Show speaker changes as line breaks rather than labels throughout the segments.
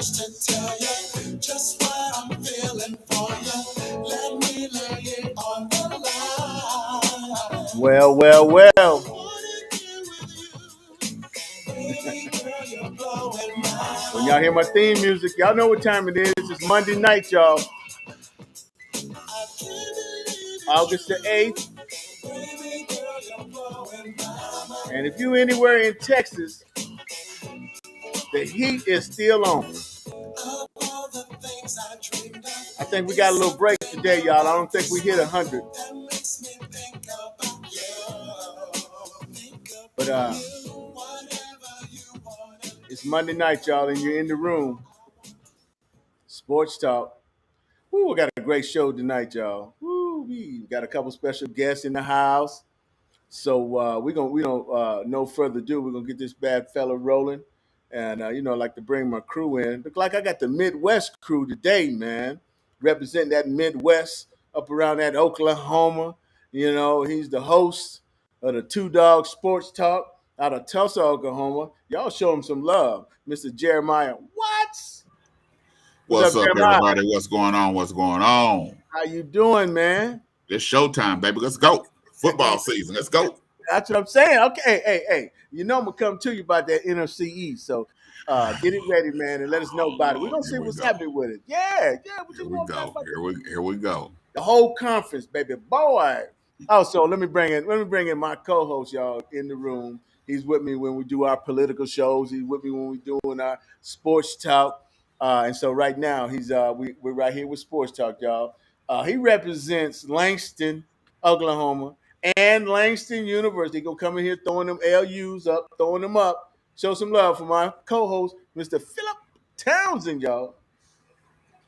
words to tell you just what I'm feeling for you. Let me lay it on the line.
Well. When y'all hear my theme music, y'all know what time it is. It's Monday night, y'all. August the 8th. And if you're anywhere in Texas, the heat is still on. I think we got a little break today, y'all. I don't think we hit 100. But it's Monday night, y'all, and you're in the room. Sports Talk. Woo, we got a great show tonight, y'all. Woo, we got a couple special guests in the house. So we don't no further ado. We're gonna get this bad fella rolling, and I like to bring my crew in. Look like I got the Midwest crew today, man, representing that Midwest up around that Oklahoma. He's the host of the Two Dog Sports Talk out of Tulsa, Oklahoma. Y'all show him some love, Mr. Jeremiah Watts.
What's up, everybody? What's going on?
How you doing, man?
It's showtime, baby. Let's go. Football season. Let's go.
That's what I'm saying. Okay, hey. I'm gonna come to you about that NFC East. So get it ready, man, and let us know about it. We're gonna see what's happening with it. Yeah.
Here we go.
The whole conference, baby. Boy. Also, let me bring in my co-host, y'all, in the room. He's with me when we do our political shows. He's with me when we're doing our sports talk. And so right now we're right here with Sports Talk, y'all. He represents Langston, Oklahoma, and Langston University. Go come in here throwing them LUs up, throwing them up. Show some love for my co-host, Mr. Philip Townsend, y'all.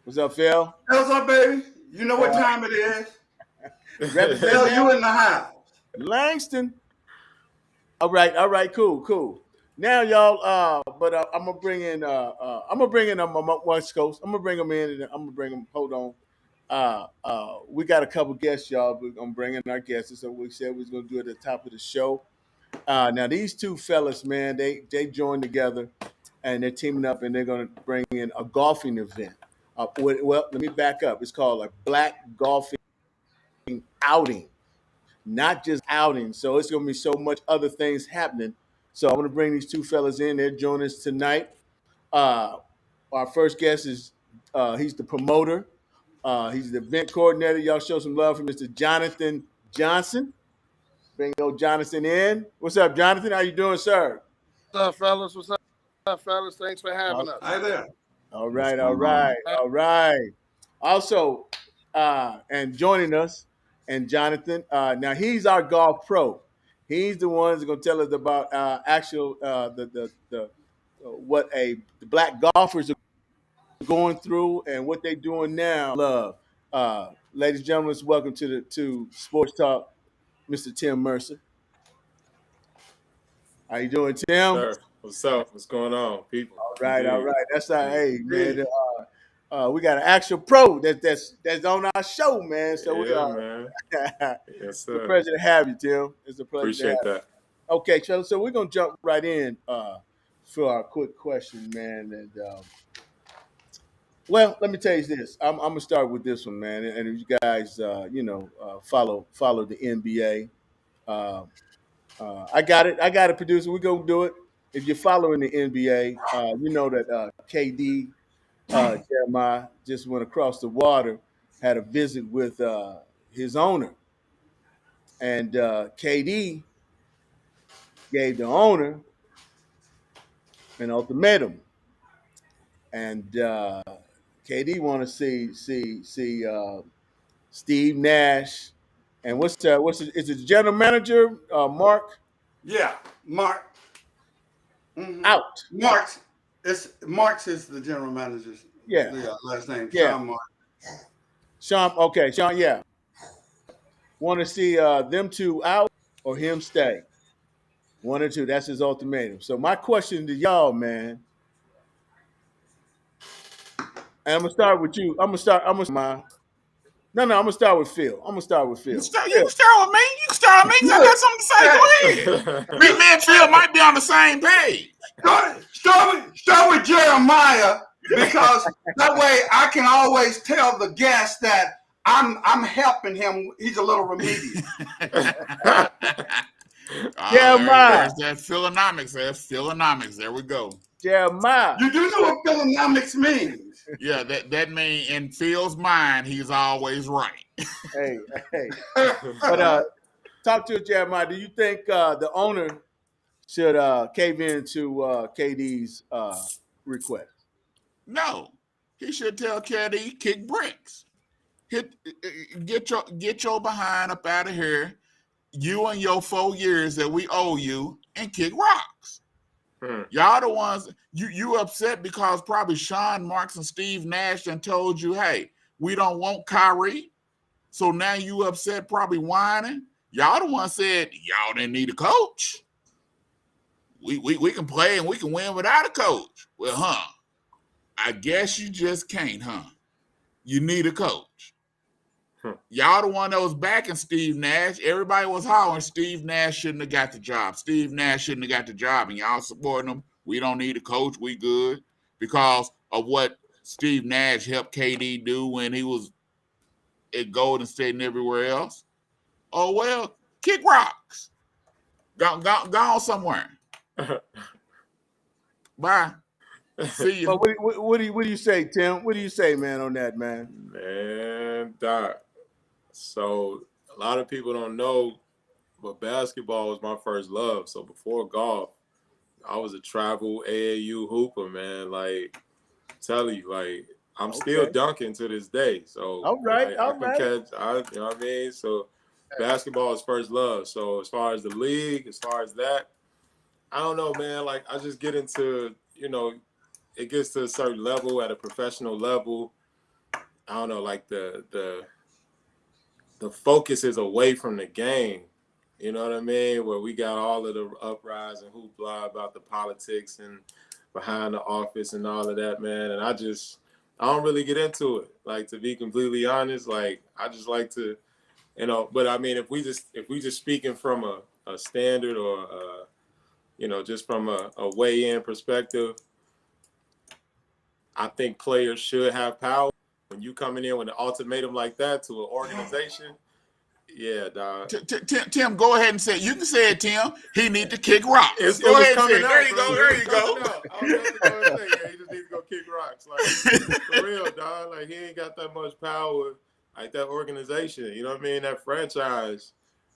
What's up, Phil?
What's up, baby? You know what time it is. Phil, you in the house.
Langston. All right, cool. Now, y'all, but I'm gonna bring in my West Coast. I'm gonna bring them in, and I'm gonna bring them. Hold on. We got a couple guests, y'all. But I'm bringing our guests. So we said we was gonna do it at the top of the show. Now these two fellas, man, they joined together, and they're teaming up, and they're gonna bring in a golfing event. Well, let me back up. It's called a Black Golfing Outing. Not just outing. So it's gonna be so much other things happening. So I'm gonna bring these two fellas in. They're joining us tonight. Our first guest is he's the promoter. He's the event coordinator. Y'all show some love for Mr. Jonathan Johnson. Bring old Jonathan in. What's up, Jonathan? How you doing, sir?
What's up, fellas? Thanks for having us.
Hi there.
All right. Also, and joining us, and Jonathan. Now he's our golf pro. He's the one that's going to tell us about what the black golfers are going through and what they're doing now. Love, ladies and gentlemen, welcome to Sports Talk, Mr. Tim Mercer. How you doing, Tim?
Sir, what's up? What's going on, people?
All right. That's our man. We got an actual pro that's on our show, man. So
man. Yes, sir.
It's a pleasure to have you, Tim. It's a pleasure.
Appreciate that.
Okay, so we're gonna jump right in for our quick question, man. And well, let me tell you this. I'm gonna start with this one, man. And you guys, follow the NBA. I got it, producer. We're gonna do it. If you're following the NBA, you know that KD. Jeremiah just went across the water, had a visit with his owner, and KD gave the owner an ultimatum, and KD want to see Steve Nash, and is it the general manager Marc?
Yeah, Marc.
Mm-hmm. Out.
Mark is the general manager's last name.
Yeah.
Sean Mark.
Sean, yeah. Want to see them two out or him stay? One or two. That's his ultimatum. So my question to y'all, man, and I'm gonna start with you. I'm gonna start with Phil.
You can start with me. I got something to say. Go ahead. Me and Phil might be on the same page.
Start with Jeremiah, because that way I can always tell the guest that I'm helping him. He's a little remedial.
Jeremiah.
There's that Philonomics. There's Philonomics. There we go.
Jeremiah.
You do know what Philonomics means.
Yeah, that means in Phil's mind, he's always right.
Hey. But talk to us, Jeremiah. Do you think the owner should cave in to KD's request?
No, he should tell KD kick bricks. Get your behind up out of here. You and your 4 years that we owe you, and kick rocks. Y'all the ones you upset because probably Sean Marks and Steve Nash done told you, hey, we don't want Kyrie. So now you upset, probably whining. Y'all the one said y'all didn't need a coach. We can play and we can win without a coach. Well, I guess you just can't, You need a coach. Y'all the one that was backing Steve Nash. Everybody was hollering Steve Nash shouldn't have got the job. Steve Nash shouldn't have got the job. And y'all supporting him. We don't need a coach. We good. Because of what Steve Nash helped KD do when he was at Golden State and everywhere else. Oh, well, kick rocks. Go somewhere. Bye. See you.
But what do you say, Tim? What do you say, man, on that, man?
Man, Doc. So a lot of people don't know, but basketball was my first love. So before golf, I was a travel AAU hooper, man. Like, tell you, like, I'm still dunking to this day. So
all right.
You know what I mean? So basketball is first love. So as far as the league, as far as that, I don't know, man. Like, I just get into, it gets to a certain level at a professional level. I don't know, like the focus is away from the game. You know what I mean? Where we got all of the uprising hoopla about the politics and behind the office and all of that, man. And I don't really get into it. Like, to be completely honest, like, I just like to, but I mean, if we just speaking from a standard or just from a weigh-in perspective, I think players should have power. When you coming in with an ultimatum like that to an organization, yeah, dog.
Tim, go ahead and say it. You can say it, Tim. He need to kick rocks. Go ahead and say it. There you go. There you go.
I was about to go and say, yeah, he just needs to go kick rocks. Like, for real, dog. Like, he ain't got that much power like that organization. You know what I mean? That franchise.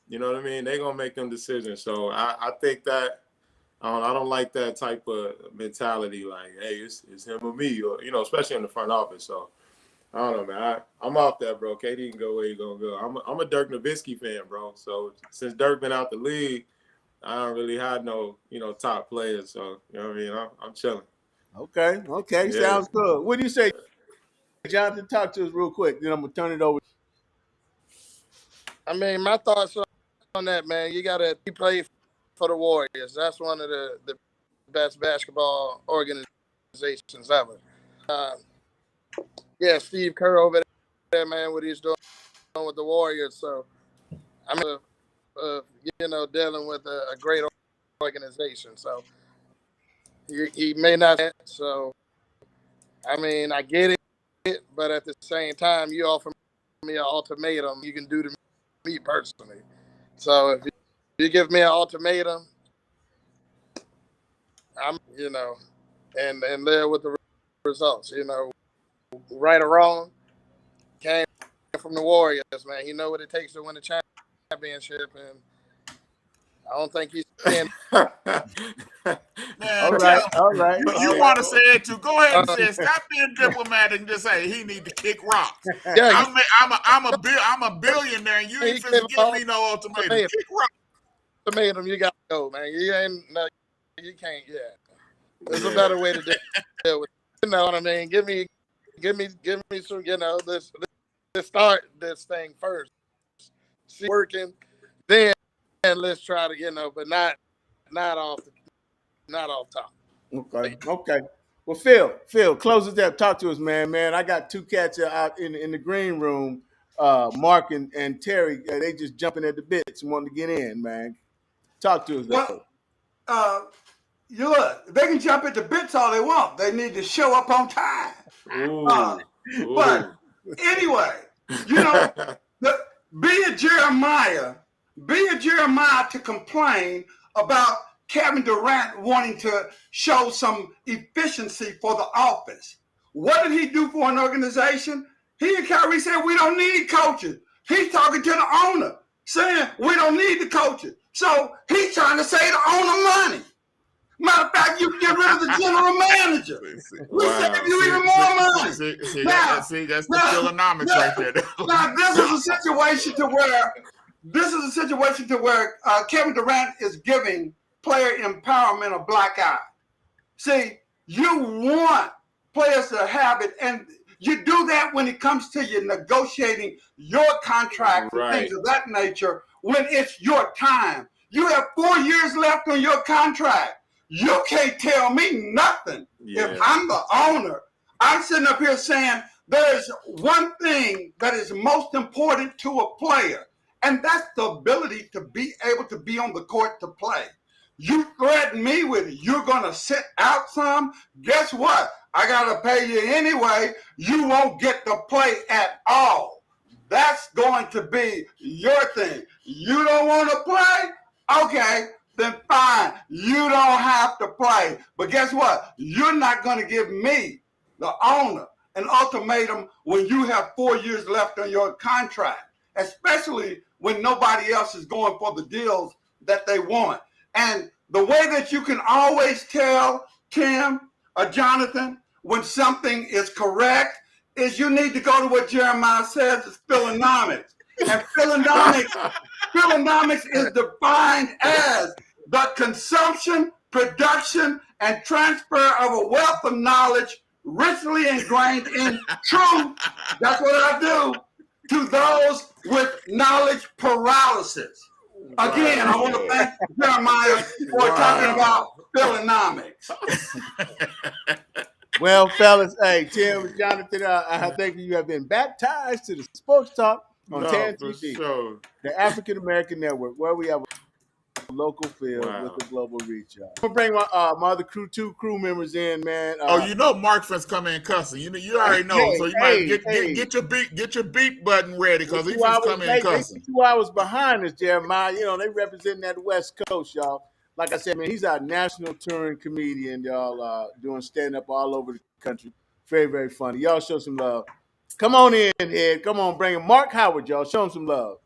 You know what I mean? They gonna make them decisions. So I think that I don't like that type of mentality. Like, hey, it's him or me, or especially in the front office. So. I don't know, man. I'm off that, bro. KD can go where he gonna go. I'm a Dirk Nowitzki fan, bro. So since Dirk been out the league, I don't really have no, top players. So you know what I mean. I'm chilling.
Okay. Yeah. Sounds good. What do you say, Jonathan? Talk to us real quick. Then I'm gonna turn it over.
I mean, my thoughts on that, man. You gotta play for the Warriors. That's one of the best basketball organizations ever. Yeah, Steve Kerr over there, man, what he's doing with the Warriors. So I'm dealing with a great organization. So he may not. So I mean, I get it, but at the same time, you offer me an ultimatum. You can do to me personally. So if you give me an ultimatum, I'm and live with the results. Right or wrong, came from the Warriors, man. He know what it takes to win a championship, and I don't think he's saying.
Man,
all right.
You want to say it too? Go ahead and say it. Stop being diplomatic and just say he need to kick rocks.
Yeah,
I'm a billionaire, and you ain't finna give me no ultimatum. Kick rocks.
Ultimatum, you got to go, man. You can't. Yeah, there's a better way to deal with. You know what I mean? Give me some. Let's start this thing first. See working, then let's try to but not off top.
Okay. Well, Phil, close it up. Talk to us, man. I got two cats out in the green room. Mark and Terry, they just jumping at the bits and wanting to get in, man. Talk to us.
Well, you look, they can jump at the bits all they want. They need to show up on time. Uh,
Ooh.
but
Ooh.
anyway, you know, the, be a Jeremiah to complain about Kevin Durant wanting to show some efficiency for the office. What did he do for an organization? He and Kyrie said, we don't need coaches. He's talking to the owner, saying we don't need the coaches. So he's trying to save the owner money. Matter of fact, you can get rid of the general manager. We save you even more money.
See, that's the Philonomics right there.
Now, this is a situation to where Kevin Durant is giving player empowerment a black eye. See, you want players to have it, and you do that when it comes to you negotiating your contract and things of that nature when it's your time. You have 4 years left on your contract. You can't tell me nothing. If I'm the owner, I'm sitting up here saying there's one thing that is most important to a player, and that's the ability to be able to be on the court to play. You threaten me with you're going to sit out some. Guess what? I got to pay you anyway. You won't get to play at all. That's going to be your thing. You don't want to play? Okay, then fine. You don't have to play. But guess what? You're not going to give me, the owner, an ultimatum when you have 4 years left on your contract, especially when nobody else is going for the deals that they want. And the way that you can always tell, Tim or Jonathan, when something is correct is you need to go to what Jeremiah says is Philonomics. And Philonomics is defined as the consumption, production, and transfer of a wealth of knowledge richly ingrained in truth. That's what I do to those with knowledge paralysis. Again, I want to thank Jeremiah for talking about Philonomics.
Well, fellas, hey, Tim and Jonathan, I think you have been baptized to the Sports Talk on TAN TV,
sure.
the African American Network, where we have a local feel with a global reach. I'm gonna bring my other two crew members in, man.
You know Mark fin's coming in cussing. You already know, so you might get your beat button ready because he's coming in cussing.
2 hours behind us, Jeremiah. You know they representing that West Coast, y'all. Like I said, man, he's our national touring comedian, y'all, doing stand-up all over the country. Very, very funny. Y'all show some love. Come on in, Ed. Come on, bring him. Mark Howard, y'all. Show him some love.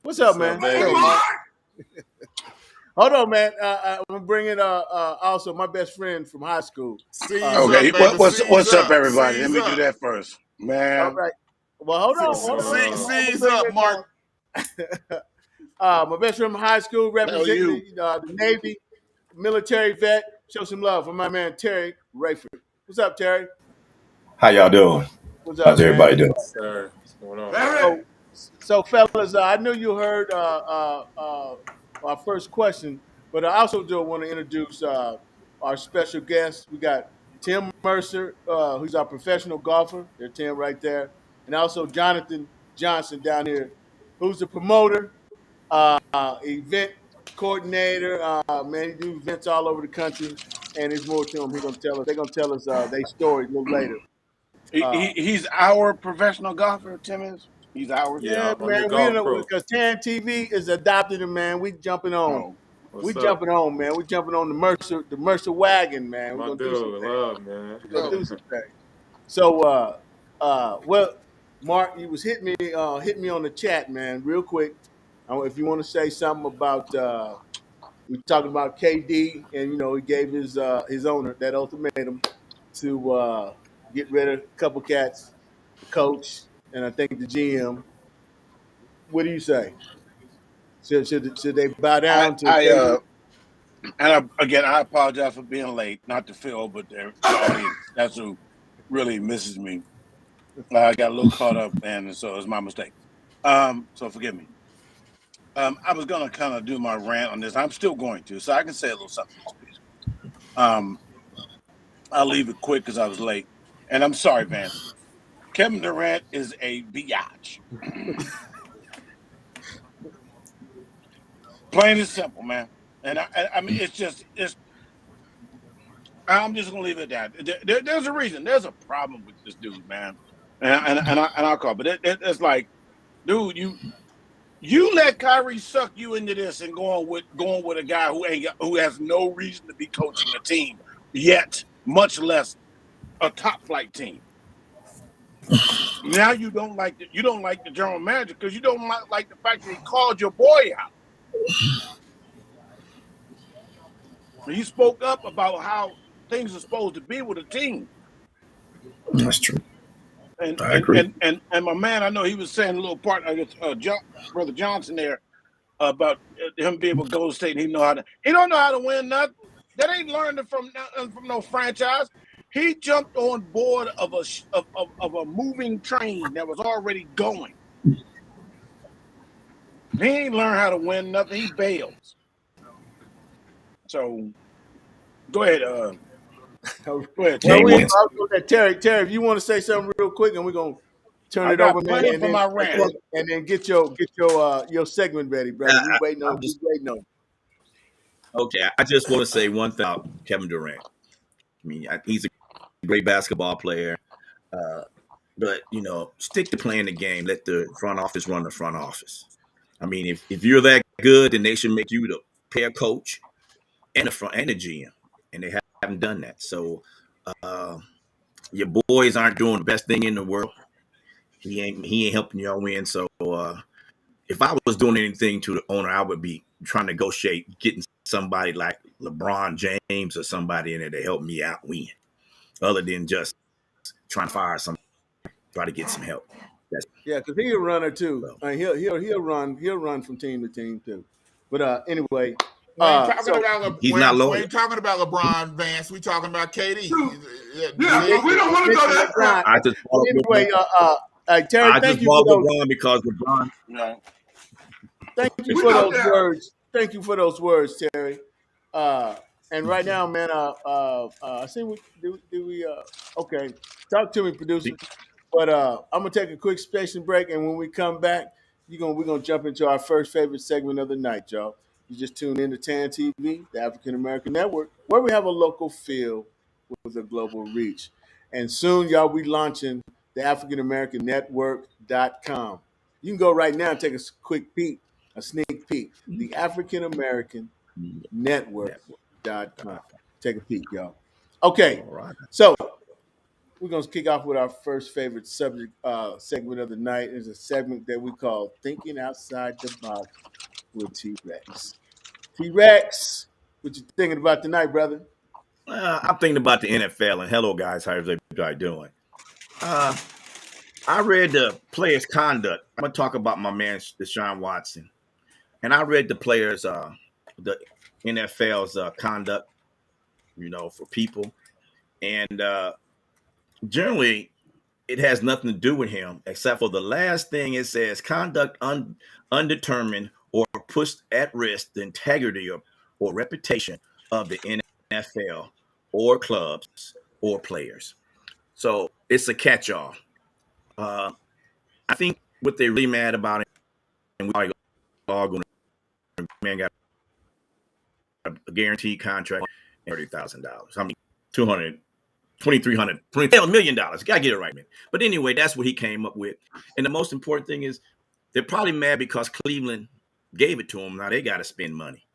What's up, man?
Hey, Mark.
Hold on, man. I'm gonna bring in also my best friend from high school.
Okay, what's up, everybody? Let me do that first, man.
All right. Well, hold on.
Seize up, Mark.
My best friend from high school, representing the Navy, military vet. Show some love for my man Terry Rayford. What's up, Terry?
How y'all doing?
What's up,
How's everybody doing?
Sir, what's going on?
So fellas, I knew you heard our first question, but I also do want to introduce our special guest. We got Tim Mercer, who's our professional golfer. There's Tim right there, and also Jonathan Johnson down here, who's the promoter, event coordinator. Man, he do events all over the country, and there's more to him. They're gonna tell us their story a little later.
He's our professional golfer, Tim is? He's ours?
Yeah, man. Because TAN TV is adopted him, man. We jumping on. Jumping on, man. We jumping on the Mercer wagon, man. We're gonna do some things.
Man.
We're gonna do some things. So well, Mark, you was hitting me on the chat, man, real quick. If you want to say something about we talking about KD, and he gave his owner that ultimatum to get rid of a couple cats, the coach, and I think the GM. What do you say? Should they bow down to?
Again, I apologize for being late. Not to Phil, but the audience. That's who really misses me. I got a little caught up, and so it's my mistake. So forgive me. I was going to kind of do my rant on this. I'm still going to, so I can say a little something to this piece. I'll leave it quick because I was late. And I'm sorry, Vance. Kevin Durant is a biatch. Plain and simple, man. And I mean, it's I'm just gonna leave it at that. There's a reason. There's a problem with this dude, man. And I'll call. But it's like, dude, you let Kyrie suck you into this and going with a guy who has no reason to be coaching a team yet, much less a top flight team. Now you don't like the general manager because you don't like the fact that he called your boy out. He spoke up about how things are supposed to be with a team.
That's true.
And
I agree.
my man, I know he was saying a little part, I guess, Brother Johnson there about him being with Golden State. And he don't know how to win nothing. That ain't learned from no franchise. He jumped on board of a moving train that was already going. He ain't learned how to win nothing. He bails. So go ahead. Go ahead,
Well,
Terry.
Terry, if you want to say something real quick, and we're gonna turn
I
it over,
got
man,
plenty for my rant.
and then get your segment ready, brother. We waiting on.
Okay, I just want to say one thing about Kevin Durant. I mean, he's a great basketball player, but stick to playing the game. Let the front office run the front office. I mean, if you're that good, then they should make you the pair coach and the front and the GM, and they haven't done that. So your boys aren't doing the best thing in the world. He ain't helping y'all win. So if I was doing anything to the owner, I would be trying to negotiate getting somebody like LeBron James or somebody in there to help me out win, other than just trying to fire somebody, try to get some help.
Yeah, because he's a runner too.
Well,
He'll run from team to team too. But anyway,
We ain't talking
so
about
he's not
we
loyal.
ain't talking about LeBron, Vance. We talking about KD.
Yeah, but we don't want to go that route.
I just
but
brought up
anyway, Terry,
I
thank
just
you for
brought
those.
LeBron because LeBron.
Thank you
We
for
know
those
that.
words. Thank you for those words, Terry. And right now, man, I see we do we okay. Talk to me, producer. But I'm gonna take a quick station break, and when we come back, we're gonna jump into our first favorite segment of the night, y'all. You just tune in to TAN TV, the African American Network, where we have a local feel with a global reach. And soon, y'all, we launching the African American Network.com. You can go right now and take a quick peek, a sneak peek. The African American Network.com. Take a peek, y'all. Okay,
All right.
so we're going to kick off with our first favorite subject segment of the night. It's a segment that we call Thinking Outside the Box with T Rex. T Rex, what you thinking about tonight, brother?
I'm thinking about the NFL, and hello, guys. How's everybody doing? I read the players' conduct. I'm gonna talk about my man Deshaun Watson, and I read the NFL's conduct, for people, and generally it has nothing to do with him, except for the last thing it says: conduct undetermined or puts at risk the integrity or reputation of the NFL or clubs or players. So it's a catch-all. Uh, I think what they're really mad about, and we all going to man got a guaranteed contract and $30,000. I mean, 200, 2,300, $20 million. Gotta get it right, man. But anyway, that's what he came up with. And the most important thing is they're probably mad because Cleveland gave it to them. Now they got to spend money.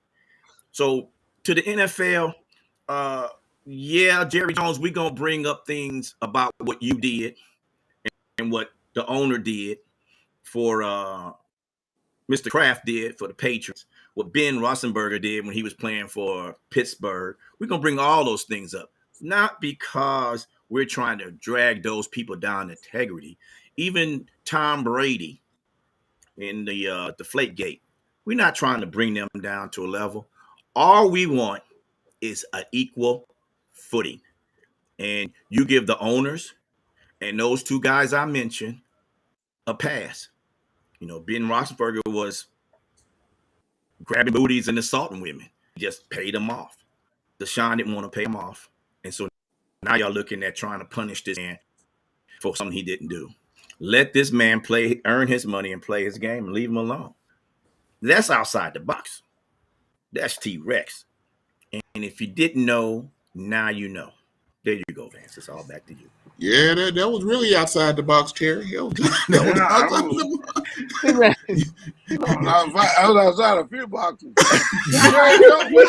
So to the NFL, yeah, Jerry Jones, we're gonna bring up things about what you did and what the owner did for Mr. Kraft did for the Patriots, what Ben Roethlisberger did when he was playing for Pittsburgh. We're going to bring all those things up, not because we're trying to drag those people down integrity. Even Tom Brady in the Deflategate, we're not trying to bring them down to a level. All we want is an equal footing. And you give the owners and those two guys I mentioned a pass. Ben Roethlisberger was grabbing booties and assaulting women. Just paid them off. Deshaun didn't want to pay him off. And so now y'all looking at trying to punish this man for something he didn't do. Let this man earn his money and play his game and leave him alone. That's outside the box. That's T-Rex. And if you didn't know, Now you know. There you go, Vance. It's all back to you.
Yeah, that was really outside the box, Terry. That was
Yeah, I
outside
was,
the box.
See, man.
I was outside a few boxes.
Terry,
You know,
Terry,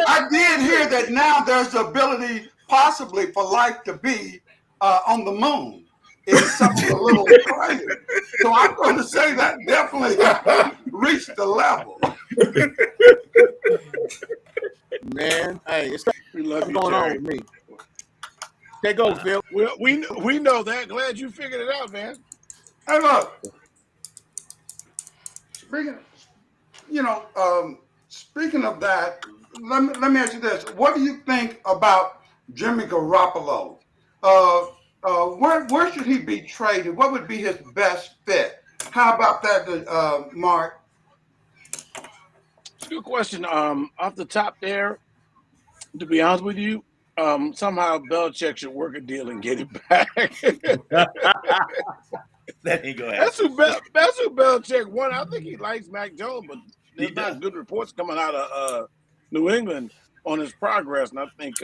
I did hear that now there's the ability possibly for life to be on the moon in some of the little craters. So I'm going to say that definitely reached the level.
Man, hey, it's
We love
something
you,
going on
Terry.
with me. Take over, Phil.
We know that. Glad you figured it out, man.
Hey, look, speaking, speaking of that, let me ask you this: what do you think about Jimmy Garoppolo? Where should he be traded? What would be his best fit? How about that, Mark?
It's a good question. Off the top there, to be honest with you, somehow Belichick should work a deal and get it back.
That ain't gonna
That's
happen.
who Belichick won. I think he likes Mac Jones, but there's not good reports coming out of New England on his progress. And I think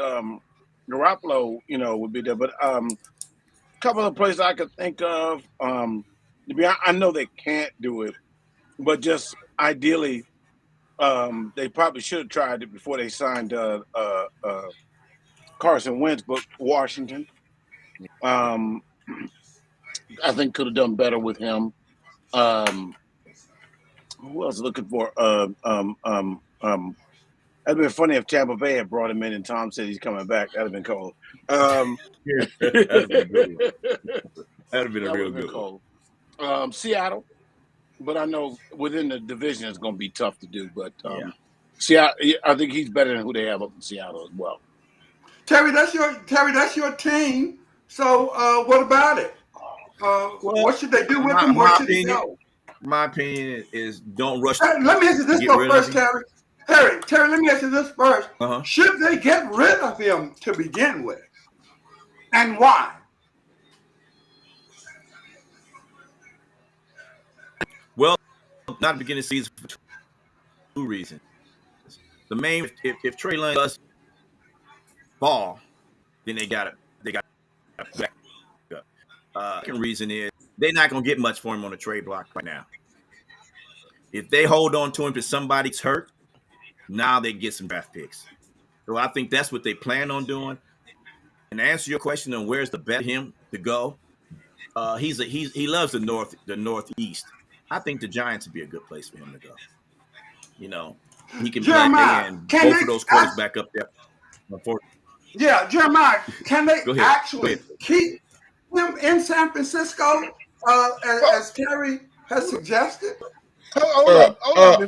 Garoppolo, would be there. But a couple of places I could think of. I know they can't do it, but just ideally, they probably should have tried it before they signed Carson Wentz, but Washington, I think could have done better with him. Who else looking for? That'd been funny if Tampa Bay had brought him in and Tom said he's coming back. That'd have been cold.
That'd have been a good one. That'd have been a
That would
real
have been
good one.
cold. Seattle, but I know within the division it's going to be tough to do. But Seattle, I think he's better than who they have up in Seattle as well.
Terry, that's your team. So what about it? What should they do with him? Where should he go?
My opinion is don't rush.
Let me ask you this
get
though
rid
first,
of him.
Terry, let me ask you this first.
Uh-huh.
Should they get rid of him to begin with? And why?
Well, not the beginning of the season for two reasons. The main, if Trey Lance does fall, then they got to back up. Second reason is they're not going to get much for him on the trade block right now. If they hold on to him because somebody's hurt, now they get some draft picks. So I think that's what they plan on doing. And to answer your question on where's the bet him to go, he loves the northeast. I think the Giants would be a good place for him to go. He can play
Jeremiah,
and
can
both
they
of those quarters back up there.
Jeremiah, can they
Go ahead.
actually keep him in San Francisco as Terry has suggested?
Hold on.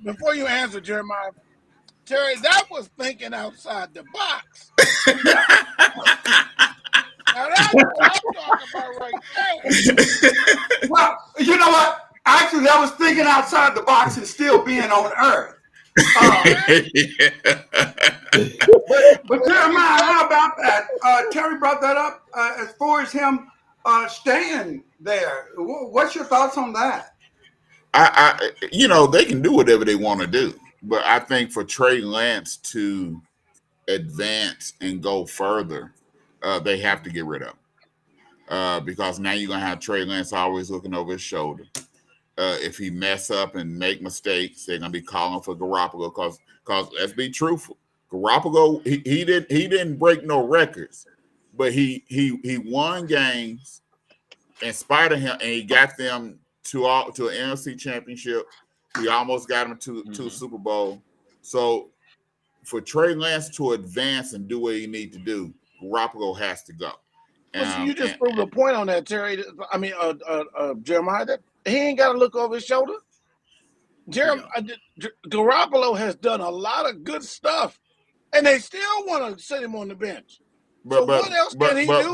Before you answer, Jeremiah, Terry, that was thinking outside the box. Now that's what I'm talking about right there.
Well, you know what? Actually, I was thinking outside the box and still being on Earth. But Jeremiah, how about that? Terry brought that up as far as him staying there. What's your thoughts on that?
They can do whatever they want to do, but I think for Trey Lance to advance and go further, they have to get rid of him. Because now you're gonna have Trey Lance always looking over his shoulder. If he mess up and make mistakes, they're gonna be calling for Garoppolo. Because let's be truthful, Garoppolo he didn't break no records, but he won games in spite of him, and he got them to an NFC championship. He almost got him to Super Bowl. So for Trey Lance to advance and do what he need to do, Garoppolo has to go.
You just proved a point on that, Terry. I mean, Jeremiah, that he ain't got to look over his shoulder. Garoppolo has done a lot of good stuff, and they still want to sit him on the bench. What else can he do?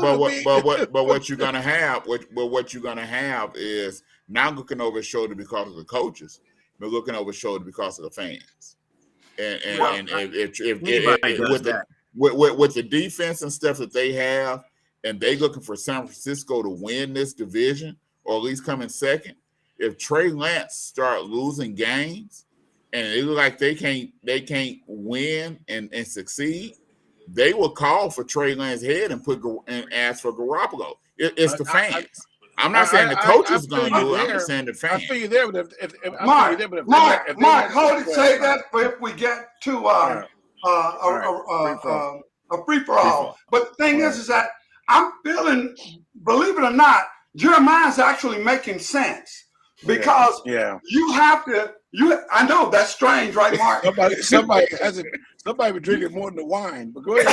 But what you're gonna have, what you're gonna have is not looking over his shoulder because of the coaches, but looking over his shoulder because of the fans. With the defense and stuff that they have, and they looking for San Francisco to win this division or at least come in second. If Trey Lance start losing games and it look like they can't win and succeed, they will call for Trey Lance's head and ask for Garoppolo. It's the fans. I'm not saying the coach is going to do it. I'm just saying the
I
fans.
feel you there, but if I feel you
Mark,
there, but if
Mark,
they
Mark,
let
hold it.
go
Say
ahead,
that for if we get to
all right, free throw.
a free for
Free
all.
fall.
But the thing
Right.
is that I'm feeling, believe it or not, Jeremiah's actually making sense because
Yeah.
you have to. I know that's strange, right, Mark?
Somebody been drinking more than the wine, but go ahead.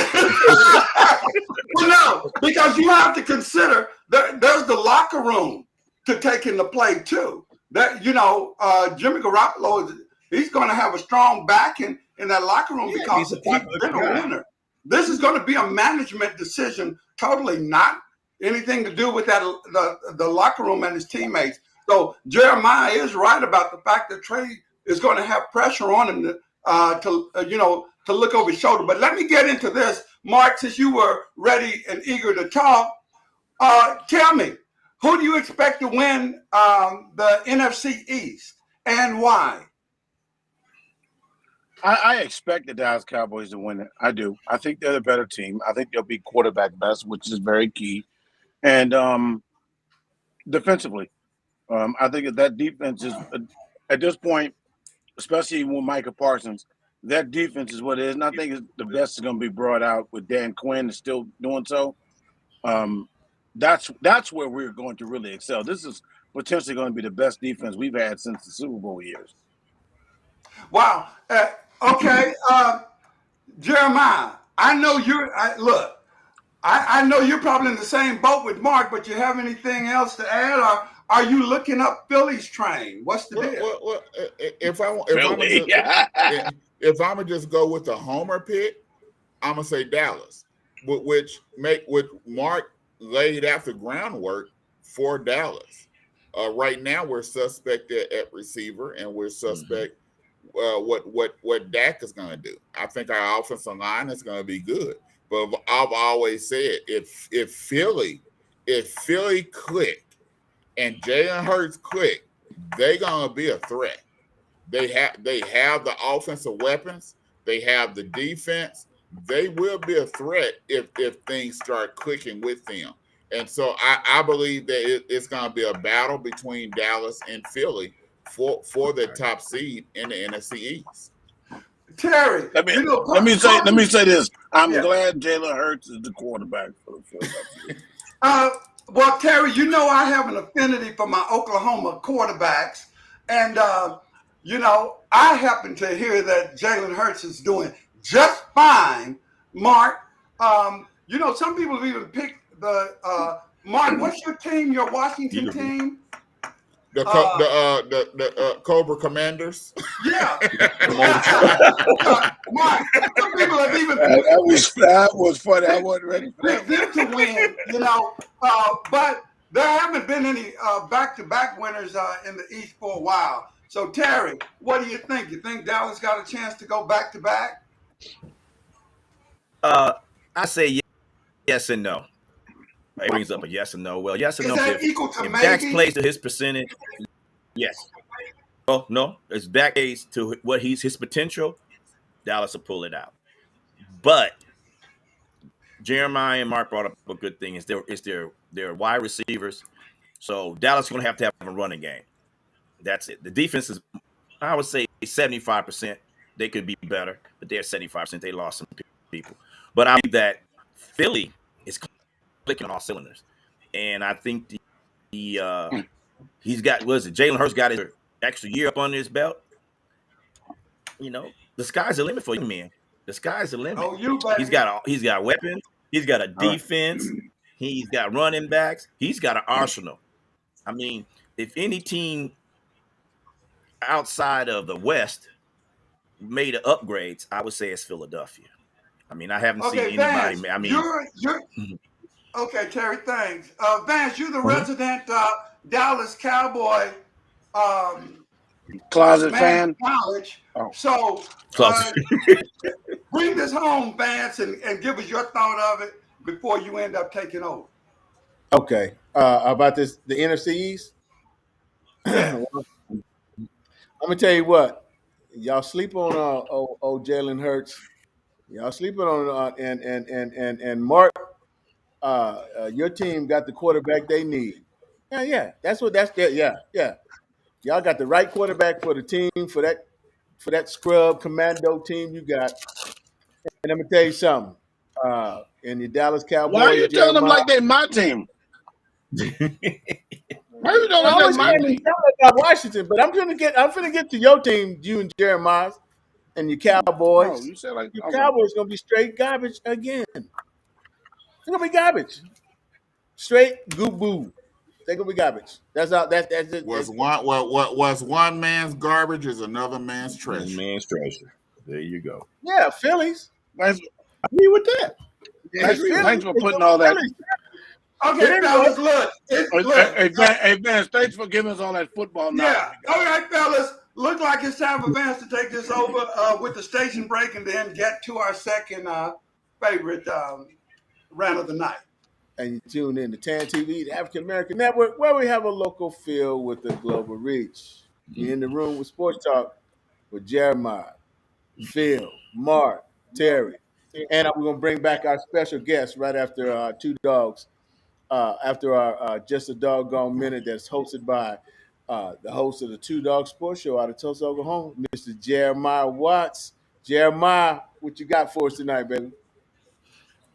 Well, no, because you have to consider there's the locker room to take into play too. That Jimmy Garoppolo he's going to have a strong back in that locker room because
he's a
he's
popular
been a
guy.
winner. This is going to be a management decision, totally not anything to do with the locker room and his teammates. So Jeremiah is right about the fact that Trey is going to have pressure on him to look over his shoulder. But let me get into this, Mark, since you were ready and eager to talk. Tell me, who do you expect to win the NFC East and why?
I expect the Dallas Cowboys to win it. I do. I think they're the better team. I think they'll be quarterback best, which is very key. And defensively, I think that defense is at this point, especially with Micah Parsons, that defense is what it is. And I think the best is going to be brought out with Dan Quinn is still doing so. That's where we're going to really excel. This is potentially going to be the best defense we've had since the Super Bowl years.
Wow. Okay, Jeremiah, I know I know you're probably in the same boat with Mark, but you have anything else to add, or are you looking up Philly's train? What's the deal?
Well, if I'm gonna just go with the homer pick, I'm gonna say Dallas, which Mark laid out the groundwork for Dallas. Right now, we're suspect at receiver, and we're suspect what Dak is going to do. I think our offensive line is going to be good, but I've always said if Philly click and Jalen Hurts click, they're going to be a threat. They have the offensive weapons. They have the defense. They will be a threat if things start clicking with them. And so I believe that it's going to be a battle between Dallas and Philly for the top seed in the NFC East.
Terry,
let me say this. I'm glad Jalen Hurts is the quarterback for the Philadelphia.
Well, Terry, I have an affinity for my Oklahoma quarterbacks, and I happen to hear that Jalen Hurts is doing just fine. Mark, some people have even picked the Mark. What's your team? Your Washington team?
The Cobra Commanders.
Yeah. Mark, some people have even
that was funny. I wasn't ready for
picked them to win, but there haven't been any back-to-back winners in the East for a while. So, Terry, what do you think? You think Dallas got a chance to go back-to-back?
I say yes and no. It brings up a yes and no. Well, yes and
Is
no.
that equal to
if
maybe?
Dax plays to his percentage, yes. Oh no, it's Dak plays to what his potential. Dallas will pull it out. But Jeremiah and Mark brought up a good thing. Is their wide receivers. So Dallas is going to have a running game. That's it. The defense is, I would say, 75%. They could be better, but they're 75%. They lost some people. But I believe that Philly is clicking on all cylinders, and I think he's got Jalen Hurts got his extra year up under his belt. The sky's the limit for you, man. The sky's the limit.
Oh, you baby.
He's got weapons. He's got a defense. He's got running backs. He's got an arsenal. I mean, if any team outside of the West made upgrades, I would say it's Philadelphia. I mean, I haven't seen anybody.
Vance,
I mean,
you're okay, Terry. Thanks, Vance. You're the resident Dallas Cowboy
closet fan.
College.
Oh.
So bring this home, Vance, and give us your thought of it before you end up taking over.
Okay, about the NFC East.
Yeah.
I'm gonna tell you what, y'all sleep on old Jalen Hurts. Y'all sleeping on and Mark, your team got the quarterback they need. Yeah, yeah. That's that. Yeah, yeah. Y'all got the right quarterback for the team for that scrub commando team you got. And let me tell you something. In the Dallas
Why are
Cowboys,
you telling them
Jeremiah.
like they my team? Why are you
I
telling like they
always
my
claim
team?
about Washington, but I'm finna get to your team, you and Jeremiah and your
No,
Cowboys.
you said like
Your
okay.
Cowboys gonna be straight garbage again. They're gonna be garbage. Straight goo boo. They're gonna be garbage. That's all. That's it.
Was one man's garbage is another man's
One
treasure.
man's treasure. There you go.
Yeah, Phillies.
Thanks,
I agree with that.
I
I
thanks,
agree with
Phillies.
thanks
that.
for
It's
putting
gonna be
all that.
Phillies. But
Okay,
anyway,
fellas, look,
Hey, Vance, thanks for giving us all that football knowledge.
yeah. All right, fellas, look like it's time for Vance to take this over with the station break and then get to our second favorite rant of the night.
and you tune in to TAN TV, the African American Network, where we have a local feel with a global reach. We in the room with Sports Talk with Jeremiah, Phil, Mark, Terry, and we're gonna bring back our special guest right after Two Dogs. After our Just a Doggone Minute that's hosted by the host of the Two Dog Sports Show out of Tulsa, Oklahoma, Mr. Jeremiah Watts. Jeremiah, what you got for us tonight, baby?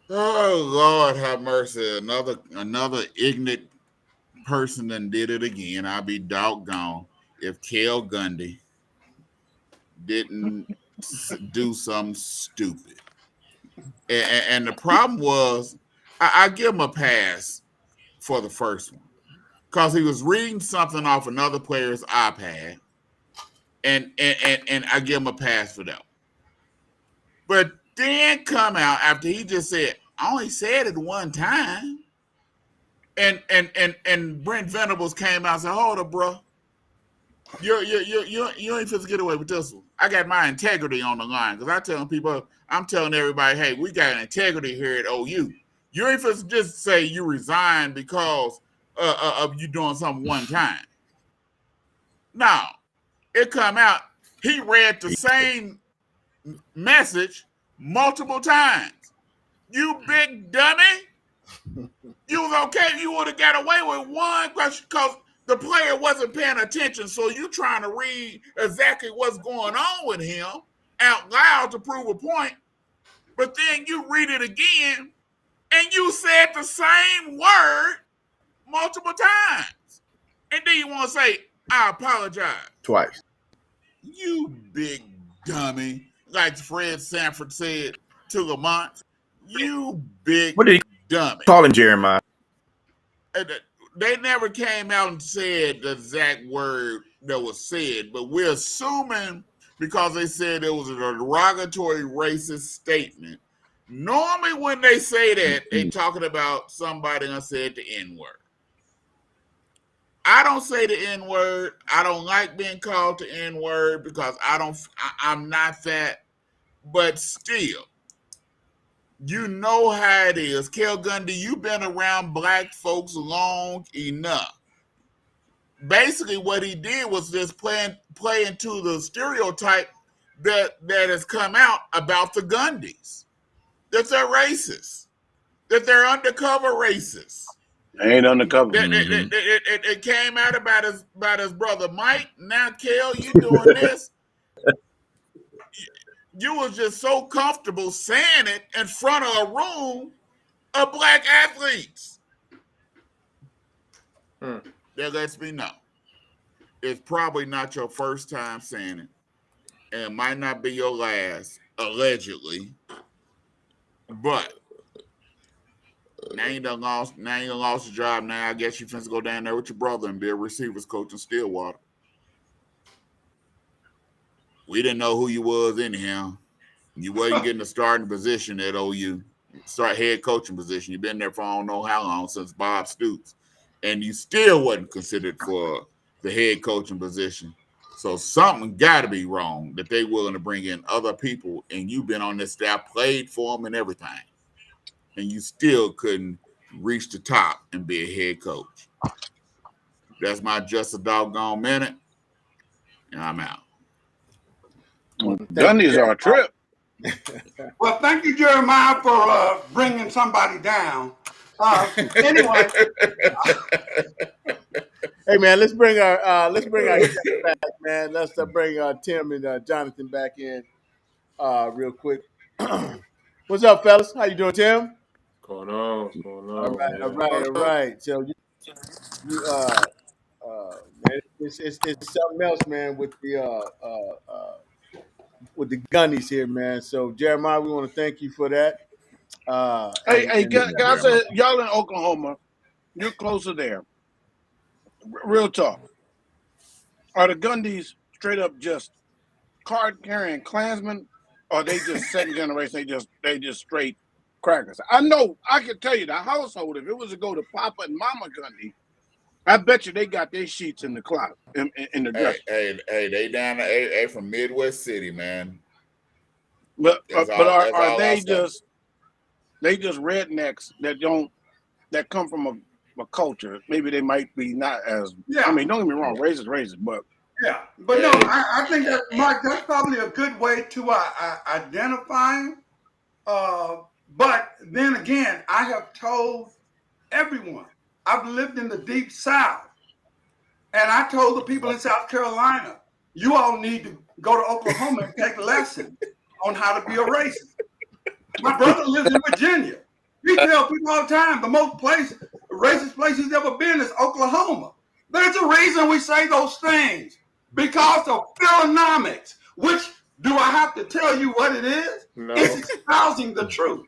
Oh Lord, have mercy! Another ignorant person done did it again. I'll be doggone if Kel Gundy didn't do something stupid. And the problem was, I give him a pass for the first one because he was reading something off another player's iPad, and I give him a pass for that. But then come out after he just said, I only said it one time. And Brent Venables came out and said, hold up, bro. You ain't supposed to get away with this one. I got my integrity on the line because I'm telling everybody, hey, we got integrity here at OU. You ain't supposed to just say you resign because of you doing something one time. Now, it come out, he read the same message multiple times. You big dummy. You was okay. You would have got away with one because the player wasn't paying attention. So you trying to read exactly what's going on with him out loud to prove a point. But then you read it again and you said the same word multiple times. And then you want to say, I apologize.
Twice.
You big dummy. Like Fred Sanford said to Lamont, you big
What did he
dummy.
call him, Jeremiah?
They never came out and said the exact word that was said, but we're assuming because they said it was a derogatory racist statement. Normally, when they say that, they talking about somebody that said the N-word. I don't say the N-word. I don't like being called the N-word because I'm not that. But still, you know how it is. Kel Gundy, you've been around black folks long enough. Basically what he did was just play into the stereotype that has come out about the Gundys, that they're racist, that they're undercover racists.
Ain't undercover.
It came out about his brother Mike. Now, Kel, you doing this? You was just so comfortable saying it in front of a room of black athletes. That lets me know it's probably not your first time saying it. And it might not be your last, allegedly. But now you done lost. Now you done lost your job. Now I guess you finna go down there with your brother and be a receivers coach in Stillwater. We didn't know who you was anyhow. You wasn't getting a starting position at OU, start head coaching position. You've been there for I don't know how long since Bob Stoops, and you still wasn't considered for the head coaching position. So something got to be wrong that they willing to bring in other people, and you've been on this staff, played for them, and everything, and you still couldn't reach the top and be a head coach. That's my just a doggone minute, and I'm out.
I want to thank you,
Gundy's our
Jeremiah.
trip.
Well, thank you, Jeremiah, for bringing somebody down. Anyway,
Hey man, let's bring our guests back, man. Let's bring Tim and Jonathan back in real quick. What's up, fellas? How you doing, Tim?
What's going
All
on,
right, all
man?
right, all right. So you man, it's something else, man, with the gunnies here, man. So Jeremiah, we want to thank you for that.
Hey,
And
can I say, y'all in Oklahoma, you're closer there. Real talk. Are the Gundys straight up just card carrying Klansmen, or they just second generation? They just straight crackers. I know. I can tell you the household. If it was to go to Papa and Mama Gundy, I bet you they got their sheets in the closet in the dresser.
Hey, they down the A from Midwest City, man.
But are they
just
rednecks that come from a culture? Maybe they might be not as.
yeah.
I mean, don't get me wrong, racist, but
Yeah, but no, I think that, Mark, that's probably a good way to identify him. But then again, I have told everyone, I've lived in the deep South, and I told the people in South Carolina, you all need to go to Oklahoma and take lessons on how to be a racist. My brother lives in Virginia. We tell people all the time, the most racist place he's ever been is Oklahoma. There's a reason we say those things. Because of Philonomics, which do I have to tell you what it is?
No.
It's espousing the truth.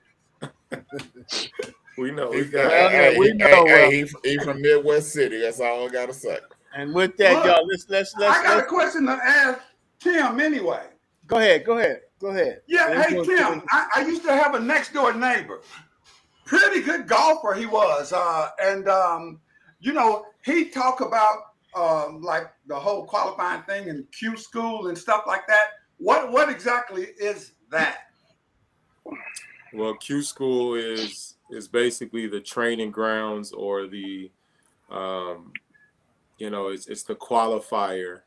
We know.
He's from Midwest City. That's all I gotta say.
And with that,
Look,
y'all, let's.
I got a question to ask Tim anyway.
Go ahead.
Yeah, hey Tim, I used to have a next door neighbor. Pretty good golfer he was, you know, he talked about like the whole qualifying thing in Q school and stuff like that. What exactly is that?
Well, Q school is basically the training grounds, or the it's the qualifier.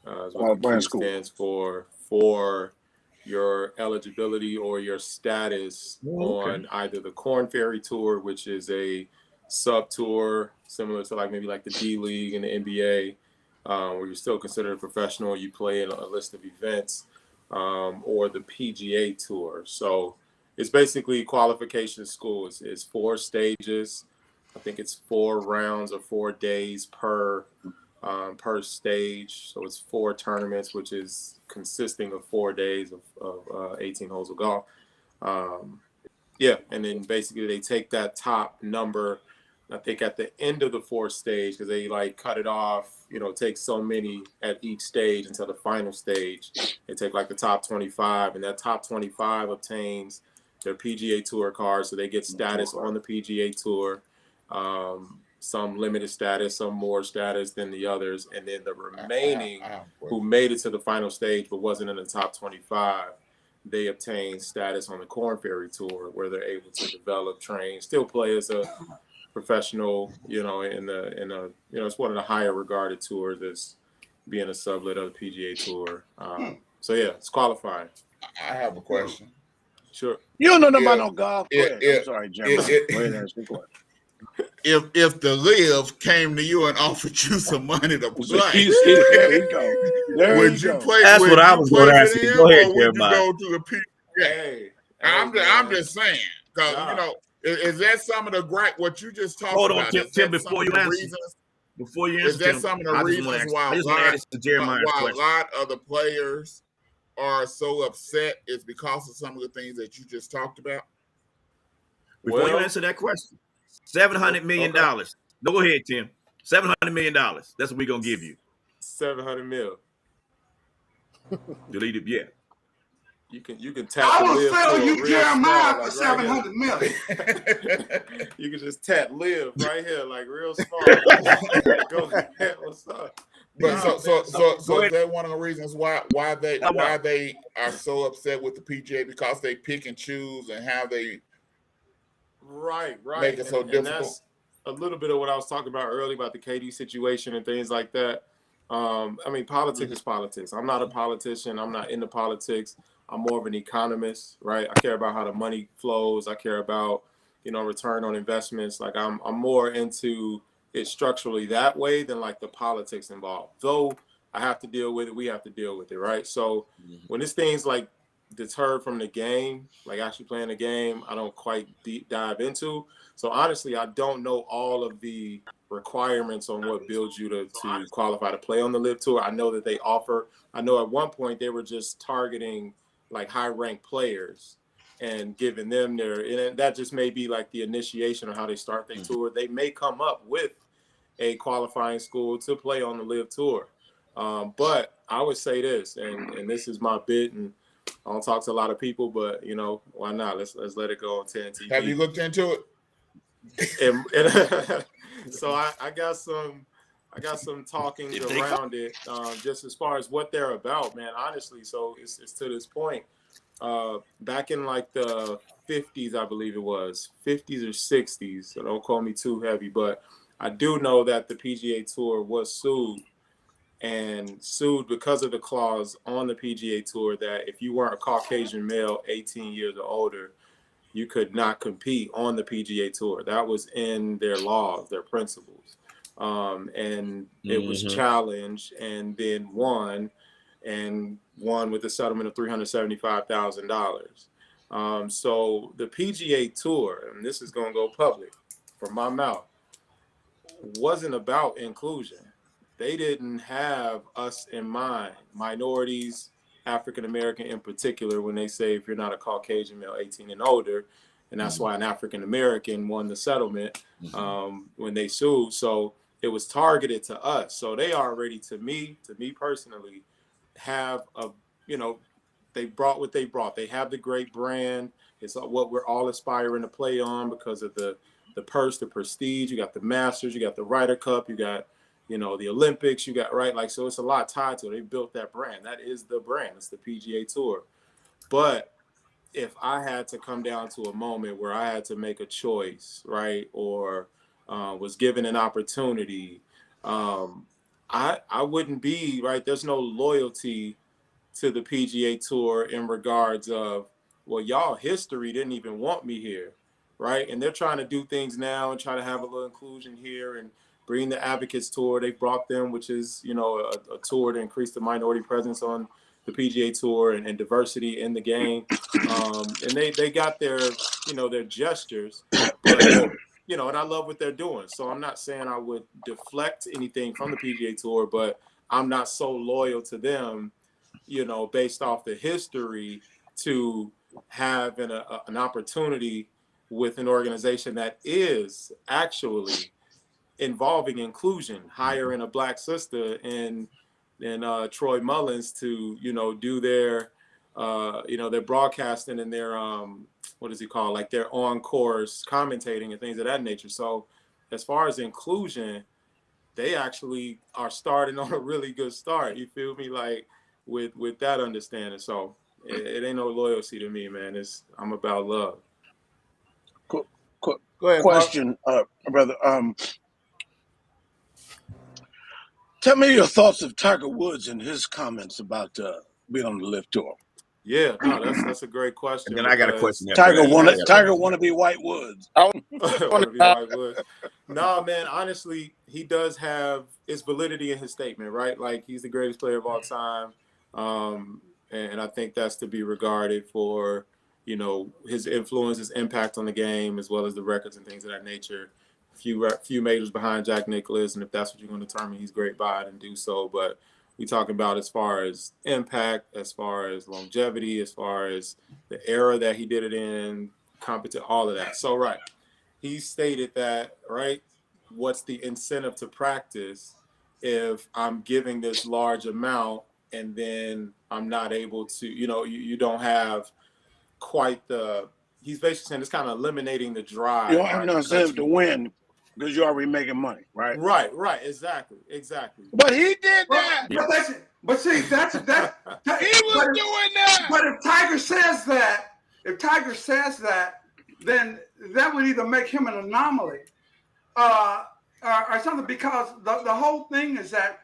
Is what the Q stands for your eligibility or your status on either the Korn Ferry Tour, which is a sub tour similar to maybe the D League and the NBA, where you're still considered a professional. You play in a list of events, or the PGA Tour. So it's basically qualification school. It's 4 stages. I think it's 4 rounds or 4 days per stage. So it's 4 tournaments, which is consisting of 4 days of 18 holes of golf. And then basically they take that top number, I think at the end of the 4th stage, because they cut it off, take so many at each stage until the final stage. They take the top 25, and that top 25 obtains their PGA Tour card, so they get status on the PGA Tour. Some limited status, some more status than the others, and then the remaining who made it to the final stage but wasn't in the top 25, they obtain status on the Korn Ferry Tour, where they're able to develop, train, still play as a professional. It's one of the higher regarded tours as being a sublet of the PGA Tour. So yeah, it's qualifying.
I have a question.
Sure.
You don't know nothing about no golf. Go ahead. I'm sorry, Jim. Go ahead and ask the question.
If the Live came to you and offered you some money to play,
there you go.
Would you play?
That's what I was going to ask you. Go ahead,
or would you
Jeremiah.
go to the PGA?
Hey,
I'm just saying, because is that some of the what you just talked
Hold
about?
on, Tim, before you answer. Before you answer,
is that some of the reasons why a lot of the players are so upset is because of some of the things that you just talked about?
Before you answer that question, $700 million. No, go ahead, Tim. $700 million. That's what we're gonna give you.
700 mil.
Delete it, yeah.
You can tap.
I
the
will sell you Jeremiah for
small,
$700 million.
You can just tap Live right here, real small. Go ahead, what's up?
But so is that one of the reasons why they are so upset with the PGA, because they pick and choose and how they
right
make it so difficult?
And that's a little bit of what I was talking about earlier about the KD situation and things like that. Politics is politics. I'm not a politician. I'm not into politics. I'm more of an economist, right? I care about how the money flows. I care about, return on investments. Like I'm more into it structurally that way than like the politics involved. Though I have to deal with it, we have to deal with it, right? So when it's things like deterred from the game, like actually playing the game, I don't quite deep dive into. So honestly, I don't know all of the requirements on what builds you to qualify to play on the Live Tour. I know that they offer. I know at one point they were just targeting like high-ranked players and giving them and that just may be like the initiation of how they start their tour. They may come up with a qualifying school to play on the Live Tour. But I would say this, and this is my bit, and I don't talk to a lot of people, but why not? Let's let it go on 10 TV.
Have you looked into it?
So I got some talkings around it, just as far as what they're about, man. Honestly, so it's to this point. Back in like the 50s, I believe it was 50s or 60s. So don't call me too heavy, but I do know that the PGA Tour was sued because of the clause on the PGA Tour that if you weren't a Caucasian male 18 years or older, you could not compete on the PGA Tour. That was in their laws, their principles. And it was challenged and then won with a settlement of $375,000. So the PGA Tour, and this is going to go public from my mouth, wasn't about inclusion. They didn't have us in mind, minorities, African American in particular, when they say if you're not a Caucasian male 18 and older, and that's why an African American won the settlement when they sued. So it was targeted to us. So they already, to me personally, have they brought what they brought. They have the great brand. It's what we're all aspiring to play on because of the purse, the prestige. You got the Masters, you got the Ryder Cup, you got the Olympics, you got, right? Like, so it's a lot tied to it. They built that brand. That is the brand. It's the PGA Tour. But if I had to come down to a moment where I had to make a choice, right, or was given an opportunity, I wouldn't be, right, there's no loyalty to the PGA Tour in regards of, well, y'all history didn't even want me here, right? And they're trying to do things now and try to have a little inclusion here and bring the Advocates Tour. They brought them, which is, a tour to increase the minority presence on the PGA Tour and diversity in the game. And they got their gestures, but, and I love what they're doing. So I'm not saying I would deflect anything from the PGA Tour, but I'm not so loyal to them, based off the history to have an opportunity with an organization that is actually involving inclusion, hiring a black sister and Troy Mullins to, do their, their broadcasting and their, what is he called? Like their on-course commentating and things of that nature. So as far as inclusion, they actually are starting on a really good start. You feel me? Like with that understanding. So it ain't no loyalty to me, man. I'm about love.
Go
ahead,
question, brother. Tell me your thoughts of Tiger Woods and his comments about being on the Live Tour.
Yeah, no, that's a great question.
And then I got a question.
Tiger want to be White Woods.
I want to be White Woods. No, man. Honestly, he does have its validity in his statement, right? Like he's the greatest player of all time, and I think that's to be regarded for his influence, his impact on the game, as well as the records and things of that nature. Few majors behind Jack Nicklaus, and if that's what you're going to determine, he's great by it and do so. But we talking about as far as impact, as far as longevity, as far as the era that he did it in, competent, all of that. So, right. He stated that, right, what's the incentive to practice if I'm giving this large amount and then I'm not able to, you don't have quite he's basically saying it's kind of eliminating the drive.
You don't have no incentive to win because you're already making money, right?
Right, exactly.
But he did that.
But see, that's
he was doing that.
But if Tiger says that, then that would either make him an anomaly, or something. Because the whole thing is that,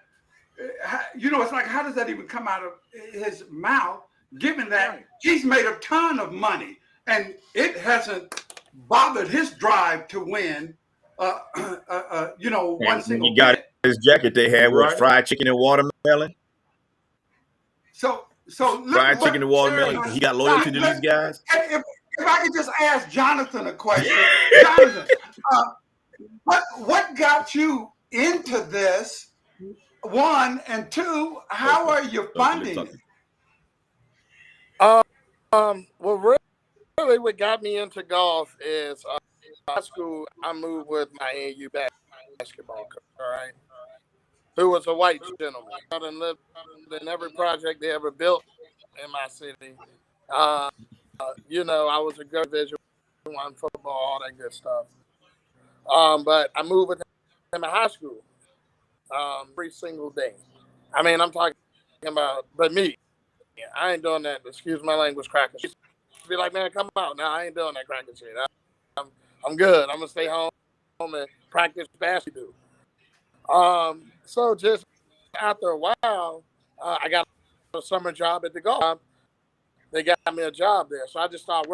it's like, how does that even come out of his mouth? given that he's made a ton of money and it hasn't bothered his drive to win,
And
one
when
single
he got
bit.
his jacket, they had
You
what,
right?
fried chicken and watermelon?
So
Fried chicken and watermelon.
Seriously.
He got loyalty to these guys.
if I could just ask Jonathan a question, Jonathan, what got you into this? One and two, how
Okay.
are you
Okay, let's
funding
talk.
it?
Well, really, what got me into golf is high school. I moved with my AAU basketball coach. All right, who was a white gentleman. I done lived in every project they ever built in my city. Uh, I was a good visual on football, all that good stuff. But I moved with him in high school every single day. I mean, I'm talking about, but me, I ain't doing that. Excuse my language, cracker. She be like, man, come out. Now I ain't doing that cracker shit. I'm good. I'm gonna stay home and practice basketball. So just after a while, I got a summer job at the golf. They got me a job there, so I just started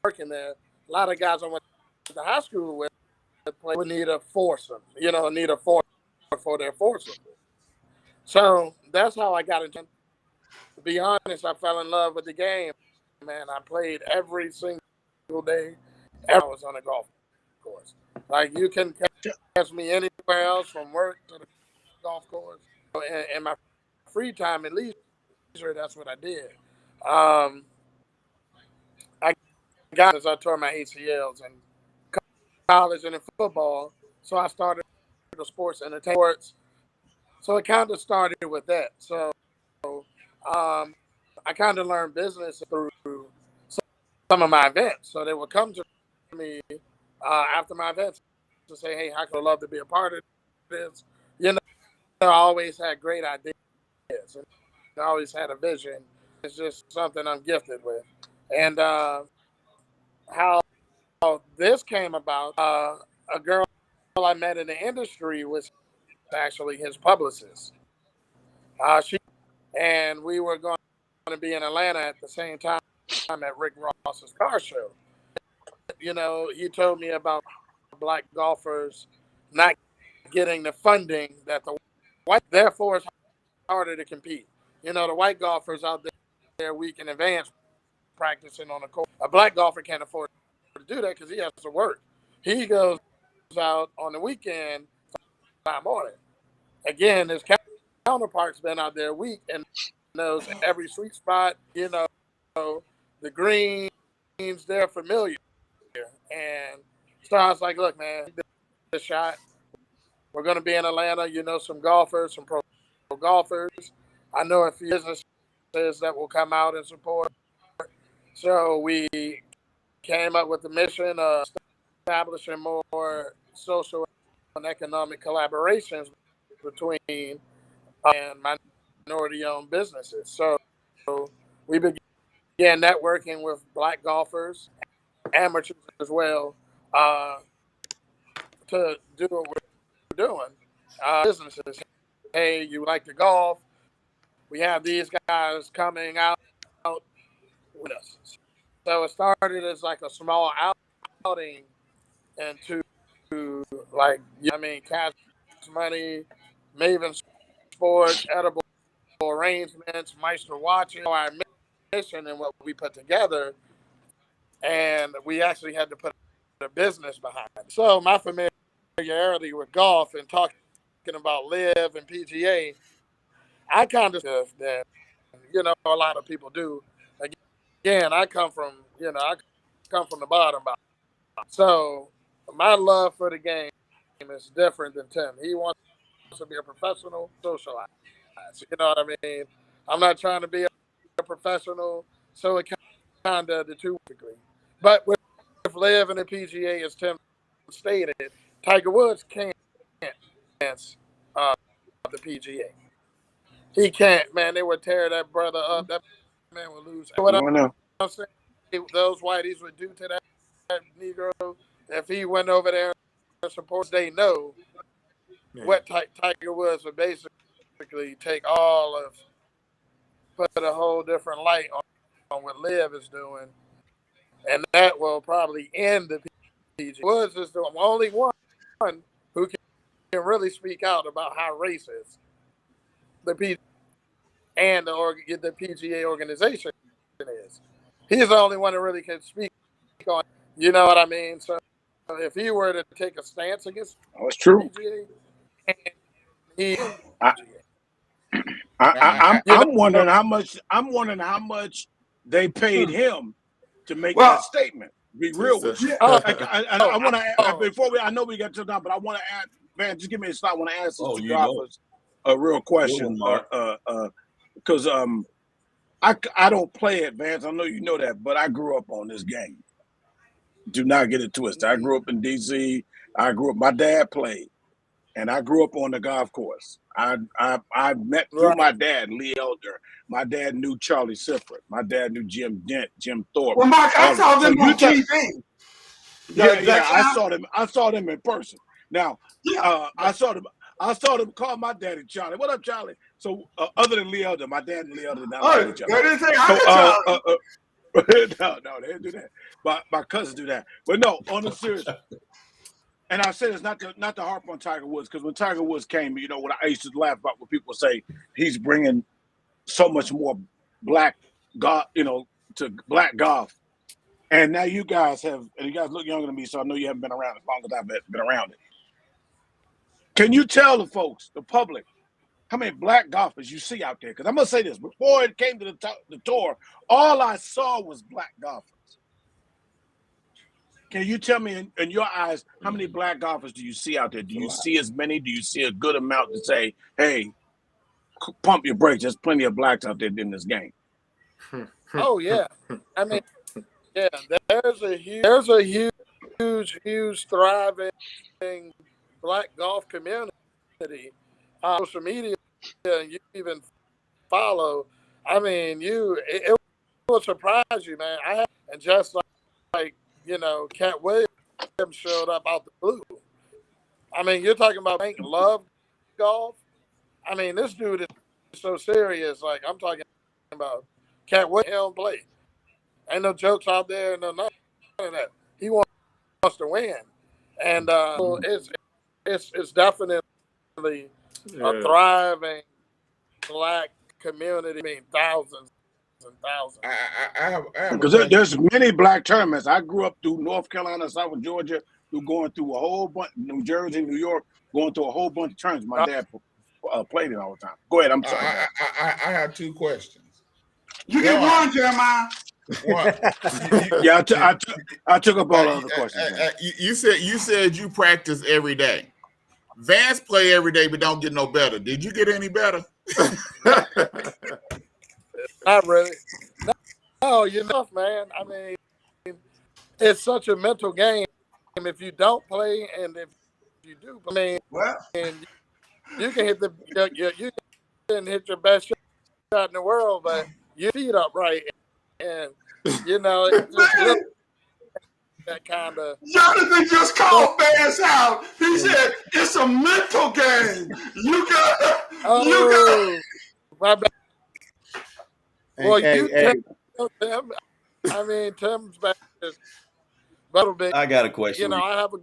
working there. A lot of guys I went to high school with would need a foursome, need a four for their foursome. So that's how I got into. To be honest, I fell in love with the game. Man, I played every single day. I was on a golf course. Like you can catch me anywhere else from work to the golf course. In my free time, at least, that's what I did. I got as I tore my ACLs in college and in football, so I started the sports entertainment. So it kind of started with that. So I kind of learned business through some of my events. So they would come to me after my events to say, "Hey, I could love to be a part of this." I always had great ideas and I always had a vision. It's just something I'm gifted with. And how this came about, a girl I met in the industry was actually his publicist. She and we were going to be in Atlanta at the same time at Rick Ross's car show. He told me about black golfers not getting the funding that the white, therefore it's harder to compete. The white golfers out there a week in advance practicing on the course. A black golfer can't afford to do that because he has to work. He goes out on the weekend, time on it. Again, his counterpart's been out there a week and knows every sweet spot, the greens, they're familiar. And so I was like, look, man, this shot. We're going to be in Atlanta. Some golfers, some pro golfers. I know a few businesses that will come out and support. So we came up with the mission of establishing more social and economic collaborations between and minority-owned businesses. So we began networking with black golfers, amateurs as well, to do what we're doing. Businesses, hey, you like to golf? We have these guys coming out with us. So it started as like a small outing into cash money, Maven Sports, edible arrangements, Meister watching our mission and what we put together. And we actually had to put a business behind it. So my familiarity with golf and talking about live and PGA, I kind of that a lot of people do. Again, I come from the bottom. So my love for the game is different than Tim. He wants to be a professional socializer. You know what I mean? I'm not trying to be a professional, so it kind of the two weekly. But with live in the PGA, as Tim stated, Tiger Woods can't dance the PGA. He can't, man. They would tear that brother up. That man would lose. What
No, no.
I'm saying, those whiteys would do to that Negro if he went over there and support. They know what Tiger Woods would basically take all of, put a whole different light what Liv is doing, and that will probably end the PGA. Woods is the only one who can really speak out about how racist the PGA and the PGA organization is. He's the only one that really can speak on. You know what I mean? So if he were to take a stance against
That's true.
PGA, and he
I, I'm wondering how much. I'm wondering how much they paid him to make that statement. Be real with you. I want to before we. I know we got to down, but I want to add. Man, just give me a stop. I want to ask this to Golfers a real question. Because I don't play it, Vance. I know you know that, but I grew up on this game. Do not get it twisted. I grew up in D.C. My dad played, and I grew up on the golf course. I met through my dad, Lee Elder. My dad knew Charlie Sifford. My dad knew Jim Dent, Jim Thorpe.
Well, Mark, I saw them on TV.
I saw them in person. Now, I saw them call my daddy Charlie. What up, Charlie? So other than Lee Elder, my dad and Lee Elder not like each other.
They didn't say Charlie.
No, they didn't do that. My cousins do that. But no, on the serious. And I said it's not to harp on Tiger Woods, because when Tiger Woods came, you know, when I used to laugh about when people say he's bringing so much more black golf, you know, to black golf. And now you guys have, and you guys look younger than me, so I know you haven't been around as long as I've been around it. Can you tell the folks, the public, how many black golfers you see out there? Because I'm going to say this, before it came to the tour, all I saw was black golfers. Can you tell me in your eyes, how many black golfers do you see out there? Do you see as many? Do you see a good amount to say, hey, pump your brakes, there's plenty of blacks out there in this game?
Oh, yeah. I mean, yeah, there's a huge thriving black golf community. Social media, you even follow. I mean, it will surprise you, man. And just like you know, Cat Williams showed up out the blue. I mean, you're talking about making love golf. I mean, this dude is so serious. Like, I'm talking about Cat Williams don't play. Ain't no jokes out there, no nothing of that. He wants to win, and it's definitely a thriving black community. I mean, thousands and thousands.
Because there's many black tournaments. I grew up through North Carolina, South Georgia, going through a whole bunch, New Jersey, New York, going through a whole bunch of tournaments. My dad played it all the time. Go ahead, I'm sorry.
I have two questions.
You get one, Jeremiah.
One.
I took up all the other questions.
You said you practice every day. Vance play every day, but don't get no better. Did you get any better?
Not really. No, you know, man. I mean, it's such a mental game. If you don't play, and if you do, I mean, and you can hit you can hit your best shot in the world, but your feet up right, and you know, it's just really that kind of.
Jonathan just called Vance out. He said it's a mental game. You got.
My bad. Well, Tim. I mean, Tim's back is a little bit.
I got a question.
You know, I have a.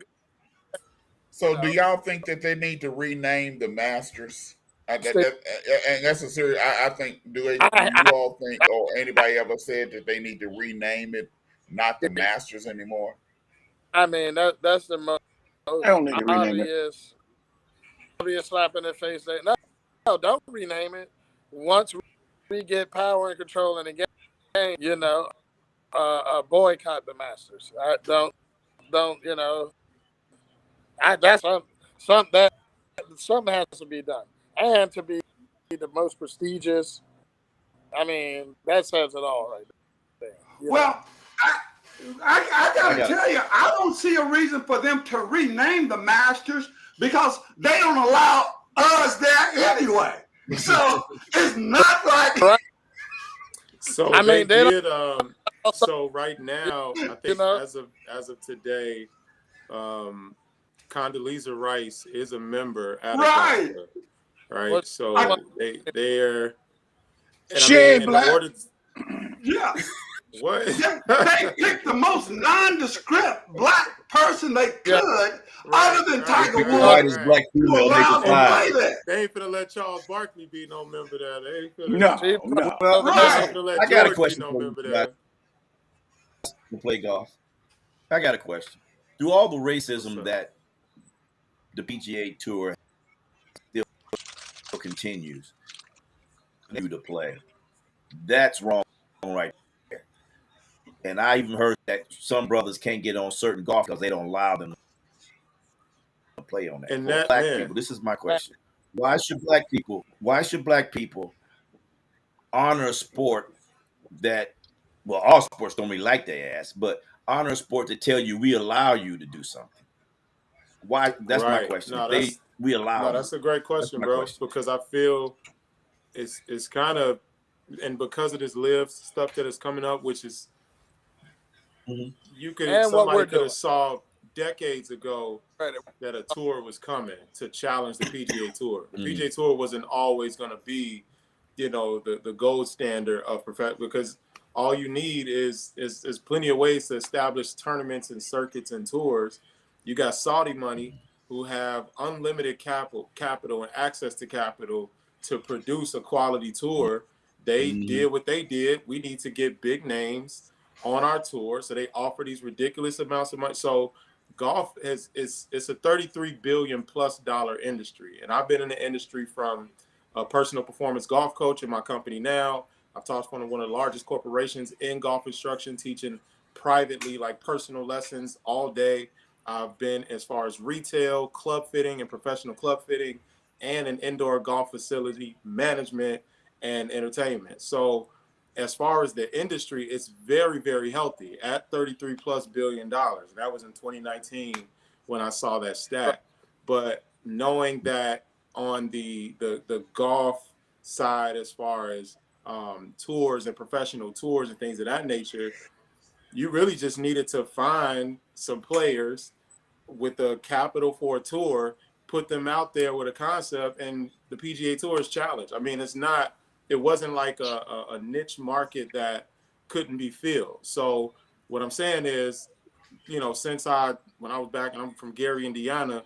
So, do y'all think that they need to rename the Masters? And that's a serious. I think. Do you all think, or anybody ever said that they need to rename it, not the Masters anymore?
I mean, that's the most obvious slap in the face. No, don't rename it. Once we get power and control in the game, you know, boycott the Masters. Don't, you know. That's something has to be done, and to be the most prestigious. I mean, that says it all right there.
Well, I gotta tell you, I don't see a reason for them to rename the Masters, because they don't allow us there anyway. So it's not like.
Right. So I mean, they did. So right now, I think as of today, Condoleezza Rice is a member at Augusta, right? So they're.
She ain't black.
Yeah.
What?
They picked the most nondescript black person they could, other than Tiger
Pick the
Woods,
whitest black
to
female they
allow
could
him to
find.
play there.
They ain't finna let Charles Barkley be no member there. They ain't finna.
No,
She
no.
Well,
over
They
there.
ain't
Right.
finna let
I got a
George be
question
no
for you
member
guys
there.
who play golf. I got a question. Through all the
What's
racism
up?
that the PGA Tour still continues to play, that's wrong right there. And I even heard that some brothers can't get on certain golf because they don't allow them to play on that.
And
For
that
black
man,
people, this is my question. Why should black people honor a sport that, well, all sports don't really like their ass, but honor a sport to tell you we allow you to do something? Why? That's my
right?
question.
No,
If we allow you,
that's a great
that's
question,
my
bro.
question.
Because I feel it's kind of, and because of this live stuff that is coming up, which is
Mhm.
And what
somebody
we're
could have
doing.
saw decades ago
Right.
that a tour was coming to challenge the PGA Tour. The
Mhm.
PGA Tour wasn't always going to be, the gold standard of perfect, because all you need is plenty of ways to establish tournaments and circuits and tours. You got Saudi money who have unlimited capital and access to capital to produce a quality tour. They
Mhm.
did what they did. We need to get big names on our tour, so they offer these ridiculous amounts of money. So golf it's a 33 billion plus dollar industry, and I've been in the industry from a personal performance golf coach in my company now. I've taught for one of the largest corporations in golf instruction, teaching privately, like personal lessons all day. I've been as far as retail, club fitting, and professional club fitting, and an indoor golf facility management and entertainment. So as far as the industry, it's very, very healthy at 33 plus $billion. That was in 2019 when I saw that stat. But knowing that on the golf side, as far as tours and professional tours and things of that nature, you really just needed to find some players with the capital for a tour, put them out there with a concept, and the PGA Tour is challenged. I mean, it wasn't like a niche market that couldn't be filled. So what I'm saying is, when I was back, and I'm from Gary, Indiana,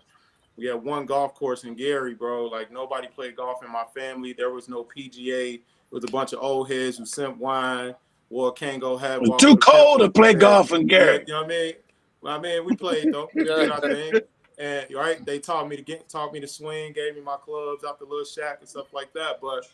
we had one golf course in Gary, bro. Like, nobody played golf in my family. There was no PGA. It was a bunch of old heads who simp wine, wore a Kango hat,
It's
walked
too
with a pimp
cold to
cup and
play
said,
golf in
yeah,
Gary.
you know what I mean? Well, I mean, we played though. We
Yeah.
did our thing. And right, they taught me to swing, gave me my clubs out the little shack and stuff like that. But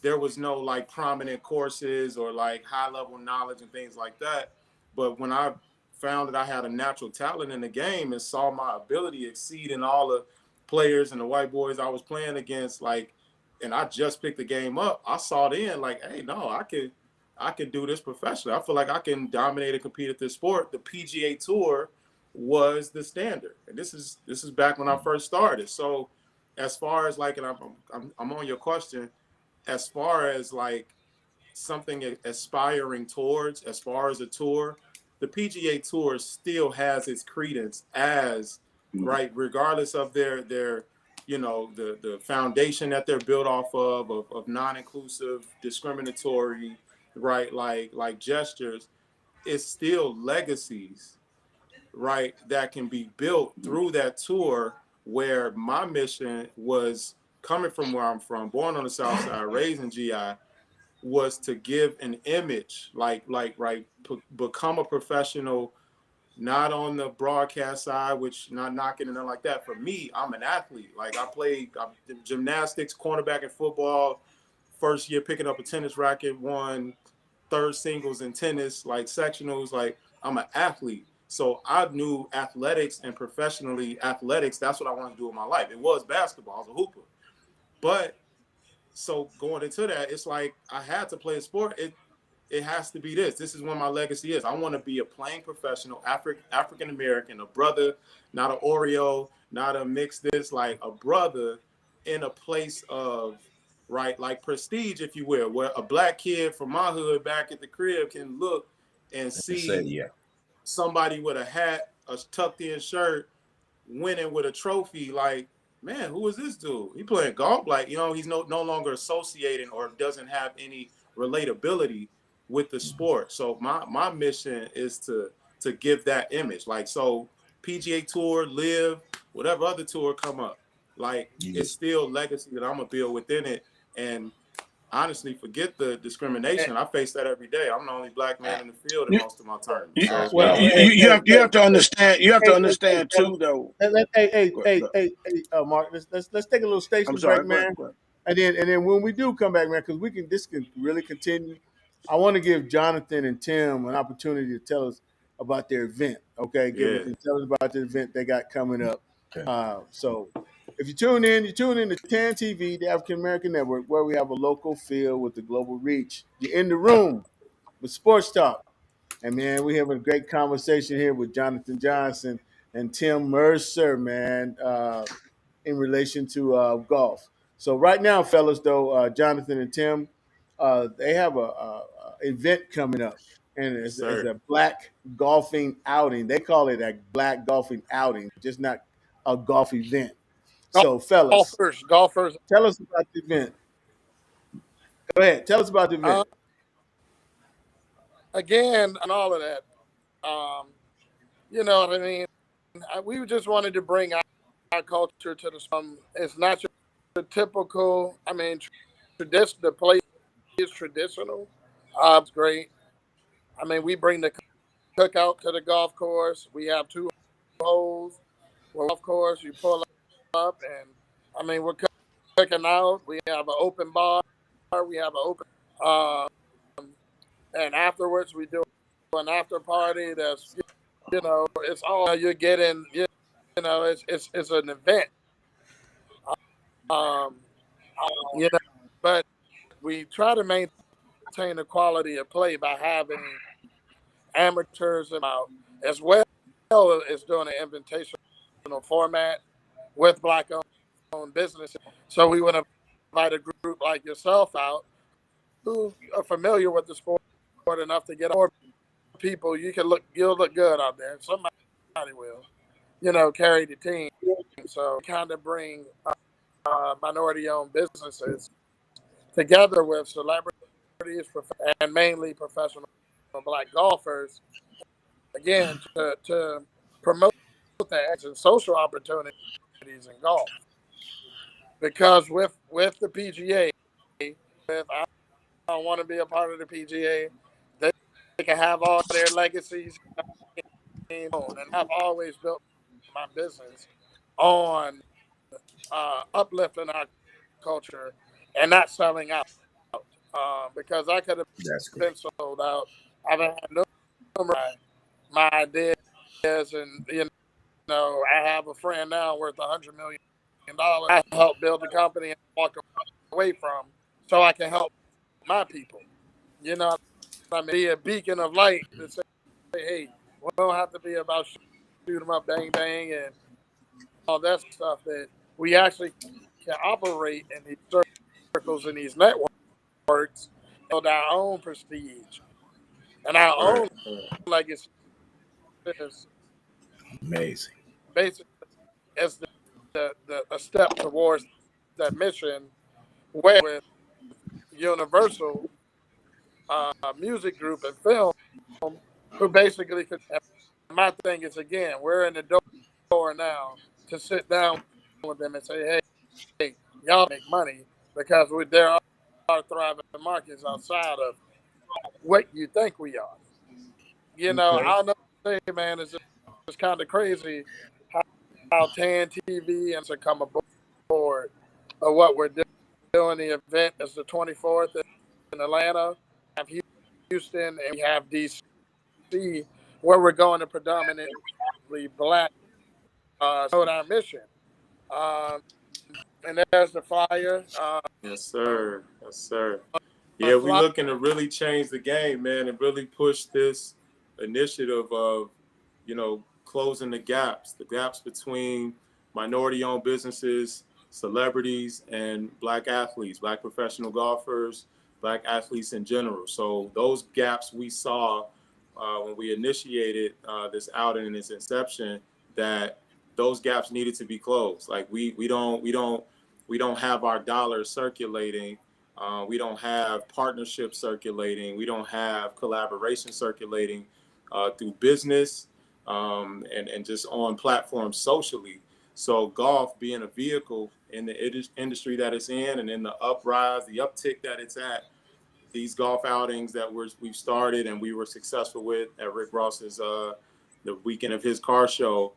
there was no like prominent courses or like high level knowledge and things like that. But when I found that I had a natural talent in the game and saw my ability exceed in all the players and the white boys I was playing against, like, and I just picked the game up, I saw then like, hey, no, I can do this professionally. I feel like I can dominate and compete at this sport. The PGA Tour was the standard, and this is back when I first started. So, as far as like, and I'm on your question, as far as like something aspiring towards, as far as a tour, the PGA Tour still has its credence as right, regardless of their the foundation that they're built off of non-inclusive, discriminatory, right, like gestures. It's still legacies, right, that can be built through that tour, where my mission was coming from where I'm from, born on the South Side, raised in GI, was to give an image, become a professional, not on the broadcast side, which not knocking and nothing like that. For me, I'm an athlete. Like, I did gymnastics, cornerback in football, first year picking up a tennis racket, won third singles in tennis, like sectionals. Like, I'm an athlete. So I knew athletics, and professionally athletics, that's what I wanted to do in my life. It was basketball. I was a hooper. But so going into that, it's like I had to play a sport. It has to be this. This is what my legacy is. I want to be a playing professional, African American, a brother, not an Oreo, not a mix this, like a brother in a place of, right, like prestige, if you will, where a black kid from my hood back at the crib can look and
And say,
see
yeah.
somebody with a hat, a tucked in shirt, winning with a trophy. Like, man, who is this dude? He playing golf. Like, he's no longer associating or doesn't have any relatability. with the sport. So my mission is to give that image. Like, so PGA Tour, Live, whatever other tour come up, like it's still legacy that I'm gonna build within it. And honestly, forget the discrimination. I face that every day. I'm the only black man in the field in
You,
most of my tournaments.
you,
So,
Well,
you have to understand. You have to
hey,
understand
fellas,
too, though.
Mark, let's take a little
I'm
station break,
sorry. Go ahead.
man. And then when we do come back, man, because this can really continue. I want to give Jonathan and Tim an opportunity to tell us about their event. Okay,
yeah,
tell us about the event they got coming up.
Okay.
So if you tune in to TAN TV, the African American Network, where we have a local feel with the global reach. You're in the room with Sports Talk. And man, we having a great conversation here with Jonathan Johnson and Tim Mercer, man, in relation to golf. So right now, fellas, though, Jonathan and Tim, they have a event coming up, and
yes,
it's
sir.
a black golfing outing. They call it a black golfing outing, just not a golf event. So, fellas,
Golfers.
tell us about the event. Go ahead, tell us about the
Uh,
event.
Again, and all of that. You know what I mean? We just wanted to bring our culture to the. It's not your typical. I mean, tradition. The place is traditional. It's great. I mean, we bring the cookout to the golf course. We have 2 holes. Golf course, you pull up, and I mean, we're cooking out. We have an open bar. We have an open. Um, and afterwards, we do an after party. That's it's all you're getting. It's an event. Um, you know, but we try to maintain the quality of play by having amateurs about as well as doing an invitational format with black-owned businesses. So we would invite a group like yourself out who are familiar with the sport enough to get more people. You'll look good out there. Somebody will, carry the team. So kind of bring minority-owned businesses together with celebrities and mainly professional black golfers, again, to promote that and social opportunities in golf. Because with the PGA, if I don't want to be a part of the PGA, they can have all their legacies. And I've always built my business on uplifting our culture and not selling out. Because I could have
That's great.
been sold out. I've had no my ideas, and I have a friend now worth $100 million. I helped build the company and walk away from, so I can help my people. I mean, be a beacon of light to say, hey, we don't have to be about shoot 'em up, bang bang, and all that stuff. That we actually can operate in these circles and these networks, build our own prestige and our
Right,
own
right.
legacy. Is
Amazing.
basically as a step towards that mission, where with Universal Music Group and Film, who basically could. My thing is, again, we're in the door now to sit down with them and say, hey, y'all make money because there are thriving markets outside of what you think we are.
Okay.
I don't know, say, man, it's just kind of crazy how TAN TV and to come aboard of what we're doing. The event is the 24th in Atlanta. We have Houston and we have DC, where we're going to predominantly black toward our mission. Um, and there's the flyer.
Yes, sir. Yes, sir. Yeah, we
Flyer.
looking to really change the game, man, and really push this initiative of, closing the gaps between minority-owned businesses, celebrities, and black athletes, black professional golfers, black athletes in general. So those gaps we saw when we initiated this outing in its inception, that those gaps needed to be closed. Like we don't have our dollars circulating We don't have partnerships circulating. We don't have collaboration circulating through business and just on platforms socially. So golf being a vehicle in the industry that it's in and in the uprise, the uptick that it's at, these golf outings that we've started and we were successful with at Rick Ross's the weekend of his car show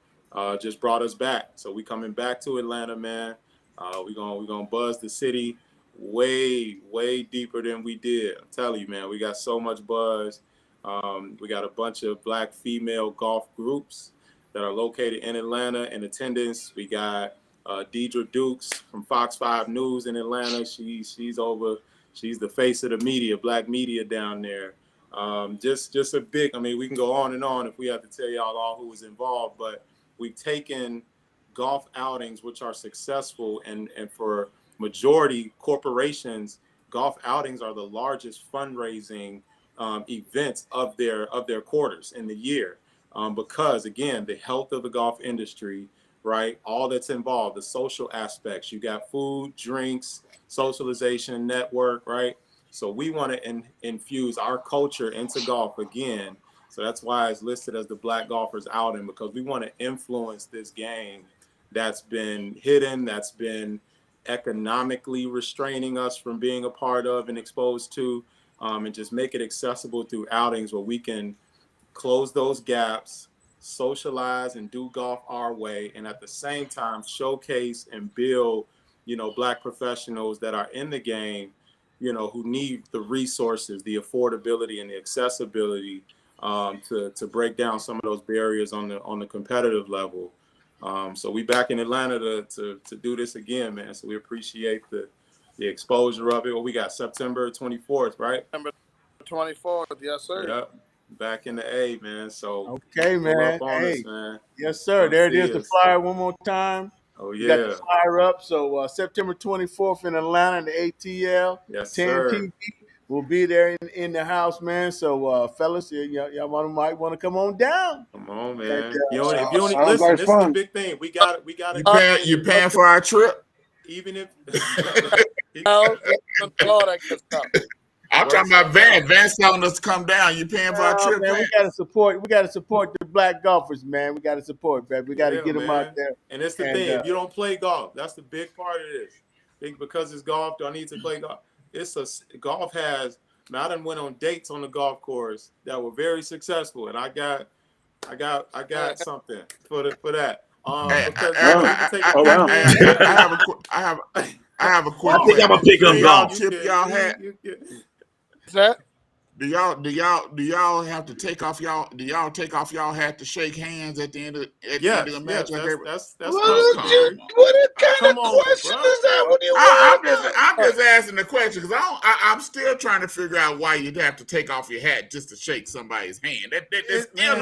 just brought us back. So we coming back to Atlanta, man. We're gonna buzz the city way deeper than we did. I'm telling you, man, we got so much buzz. We got a bunch of Black female golf groups that are located in Atlanta in attendance. We got Deidre Dukes from Fox 5 News in Atlanta. She's over. She's the face of the media, Black media down there. Just a big. I mean, we can go on and on if we have to tell y'all all who was involved, but we've taken golf outings which are successful, and for majority corporations, golf outings are the largest fundraising events of their quarters in the year, because again, the health of the golf industry, right? All that's involved, the social aspects. You got food, drinks, socialization, network, right? So we want to infuse our culture into golf again. So that's why it's listed as the Black Golfers Outing, because we want to influence this game that's been hidden, that's been economically restraining us from being a part of and exposed to, and just make it accessible through outings where we can close those gaps, socialize and do golf our way, and at the same time showcase and build, Black professionals that are in the game, who need the resources, the affordability and the accessibility to break down some of those barriers on the competitive level. So we back in Atlanta to do this again, man. So we appreciate the exposure of it. Well, we got September 24th, right?
September 24th, yes, sir.
Yep. Back in the A, man. So
okay, man.
pull up on
Hey,
us, man.
yes, sir.
Come
There it
see
is. The
us.
flyer one more time.
Oh
You got
yeah.
the flyer up. So September 24th in Atlanta, the ATL.
Yes,
10
sir.
TV will be there in the house, man. So fellas, y'all might want to come on down.
Come on, man.
But,
If you don't
sounds
listen,
like
this is the
fun.
big thing. We got
You paying for our trip?
even if
Oh, Florida gets up.
I'm talking about Vance. Vance telling us to come down. You paying for our trip,
man,
Vance?
we gotta support the Black golfers, man. We gotta support, man. We gotta get them out there.
And it's the thing. If you don't play golf, that's the big part of this. Think because it's golf, do I need to play golf? Golf has. Now, I done went on dates on the golf course that were very successful, and I got something for that. Because
I have a quick
I think I'm gonna pick up golf.
tip y'all hat.
Is that?
Do y'all have to take off y'all? Do y'all take off y'all hat to shake hands at the end of the match?
That's
What
customary.
kind of question
bro.
is that? What do you I'm just asking the question because I'm still trying to figure out why you'd have to take off your hat just to shake somebody's hand. That still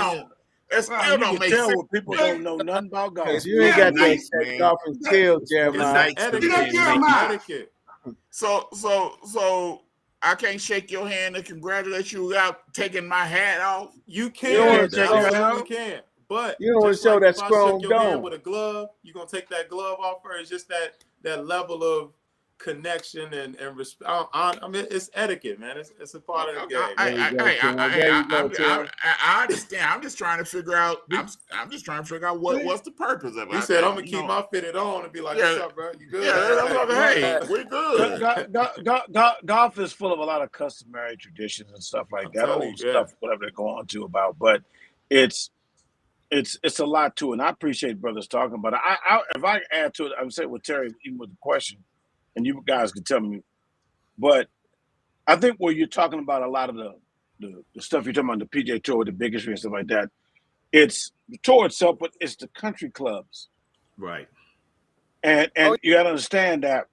don't make sense.
People don't know nothing about golf.
You ain't got
nice,
that
man.
golfing skills, Jeremiah.
Etiquette.
So I can't shake your hand and congratulate you without taking my hat off.
You
You
can.
don't
Absolutely can. But
You don't want to
just
show
like
that
if I
strong
shook your hand
dome.
with a glove, you're gonna take that glove off first. Just that level of connection and respect. I mean, it's etiquette, man. It's a part of the game.
I understand. I'm just trying to figure out. I'm just trying to figure out what's the purpose of it.
He said, "I'm gonna keep my fitted on and be like, what's up, bro? You good?"
Hey, we're good.
Golf is full of a lot of customary traditions and stuff like that, old stuff, whatever they're going to about. But it's a lot to it. And I appreciate brothers talking about it. If I add to it, I would say with Terry, even with the question, and you guys can tell me. But I think where you're talking about a lot of the stuff you're talking about, the PJ Tour, the Big History and stuff like that, it's the tour itself, but it's the country clubs.
Right.
And you got to understand that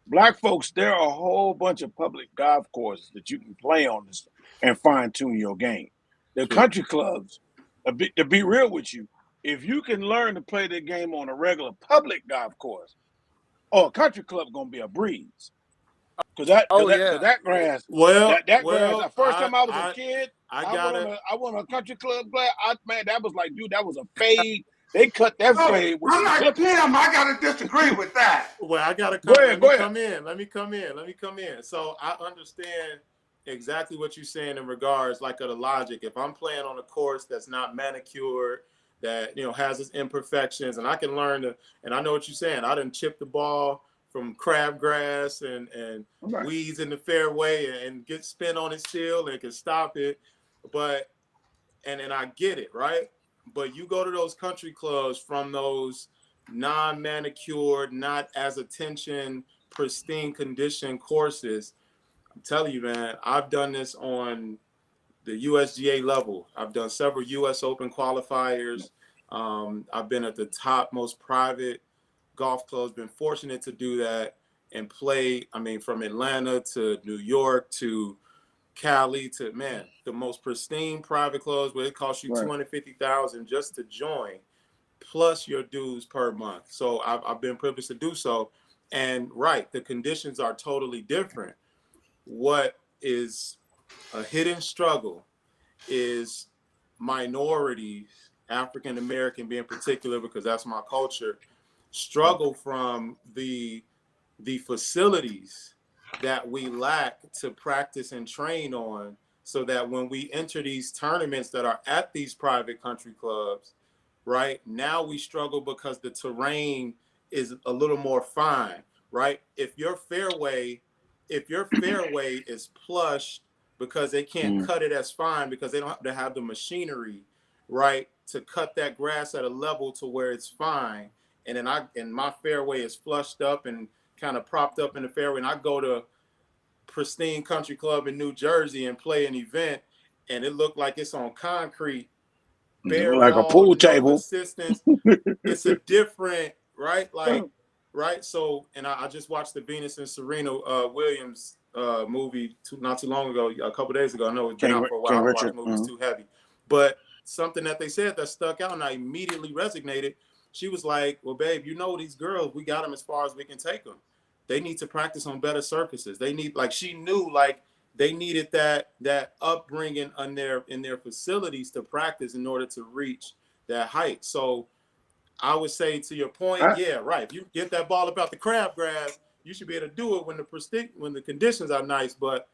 Black folks, there are a whole bunch of public golf courses that you can play on this and fine tune your game. The country clubs, to be real with you, if you can learn to play the game on a regular public golf course, a country club gonna be a breeze. Cause that grass. That grass. The first time I was a kid, I went on a country club play. Man, that was like, dude, that was a fade. They cut that
Oh,
fade with
I'm
some
like
clippers.
Tim. I gotta disagree with that.
Well, I gotta
Go
come.
ahead,
Let
go
me
ahead.
come in. Let me come in. Let me come in. So I understand exactly what you're saying in regards, like, of the logic. If I'm playing on a course that's not manicured, that has its imperfections, and I can learn to. And I know what you're saying. I didn't chip the ball from crabgrass and
Right.
weeds in the fairway and get spin on its shield and can stop it, but and I get it, right? But you go to those country clubs from those non-manicured, not as attention, pristine condition courses. I'm telling you, man, I've done this on the USGA level. I've done several US Open qualifiers. I've been at the top most private golf clubs, been fortunate to do that and play, I mean, from Atlanta to New York to Cali to, man, the most pristine private clubs where it costs you
Right.
$250,000 just to join, plus your dues per month. So I've been privileged to do so. And right, the conditions are totally different. What is a hidden struggle is minorities, African American being particular, because that's my culture, struggle from the facilities that we lack to practice and train on, so that when we enter these tournaments that are at these private country clubs, right now we struggle because the terrain is a little more fine, right? If your fairway is plush because they can't cut it as fine because they don't have to have the machinery, right, to cut that grass at a level to where it's fine. And then my fairway is flushed up and kind of propped up in the fairway, and I go to pristine country club in New Jersey and play an event, and it looked like it's on concrete, bare
Like a
wall,
pool
no
table.
assistance. It's a different, right? Like, right. So, and I just watched the Venus and Serena Williams movie not too long ago, a couple days ago. I know it's been out for a while. I
King
don't watch
Richard.
movies too heavy, but something that they said that stuck out and I immediately resonated. She was like, "Well, babe, these girls, we got them as far as we can take them. They need to practice on better surfaces. They need, like, she knew, like, they needed that upbringing in their facilities to practice in order to reach that height." So I would say, to your point, yeah, right. If you get that ball about the crabgrass, you should be able to do it when the conditions are nice. But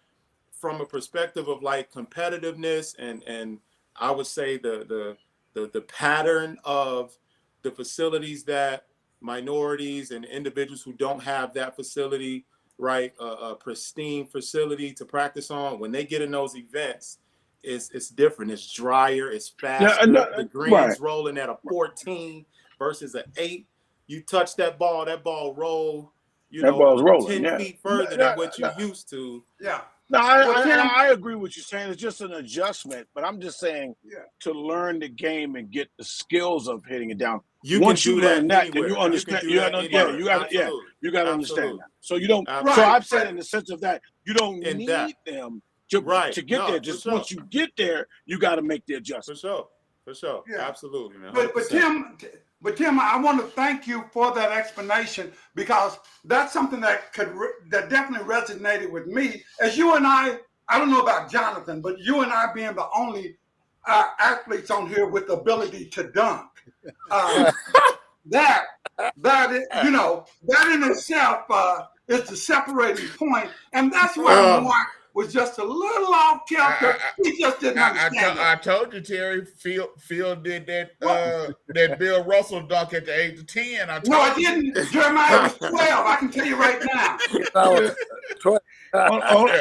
from a perspective of, like, competitiveness and I would say the pattern of the facilities that minorities and individuals who don't have that facility, right, a pristine facility to practice on, when they get in those events, it's different. It's drier, it's faster. The
Right.
greens rolling at a 14 versus an 8. You touch that ball roll,
That ball's rolling.
10
Yeah.
feet further than what you used to.
Yeah.
No,
Well, Tim,
I agree with you saying it's just an adjustment, but I'm just saying
yeah.
to learn the game and get the skills of hitting it down.
You can
Once you
do that
learn that, then you
anywhere. You can
understand.
do that anywhere. Absolutely.
You got to understand
Absolutely.
that. So you don't.
Absolutely.
So
Right.
I'm saying in the sense of that you don't
In
need
that.
them
Right.
to get
No,
there.
for
Just
sure.
once you get there, you got to make the
For
adjustment.
sure. For sure.
Yeah.
Absolutely, man.
But Tim, I want to thank you for that explanation, because that's something that that definitely resonated with me. As you and I don't know about Jonathan, but you and I being the only athletes on here with the ability to dunk, that that in itself is the separating point, and that's why Mark was just a little off kilter. He just didn't understand
I
it.
told you, Terry. Phil did that Bill Russell dunk at the age of 10. I
No, I
told you.
didn't. Jeremiah was 12. I can tell you right now.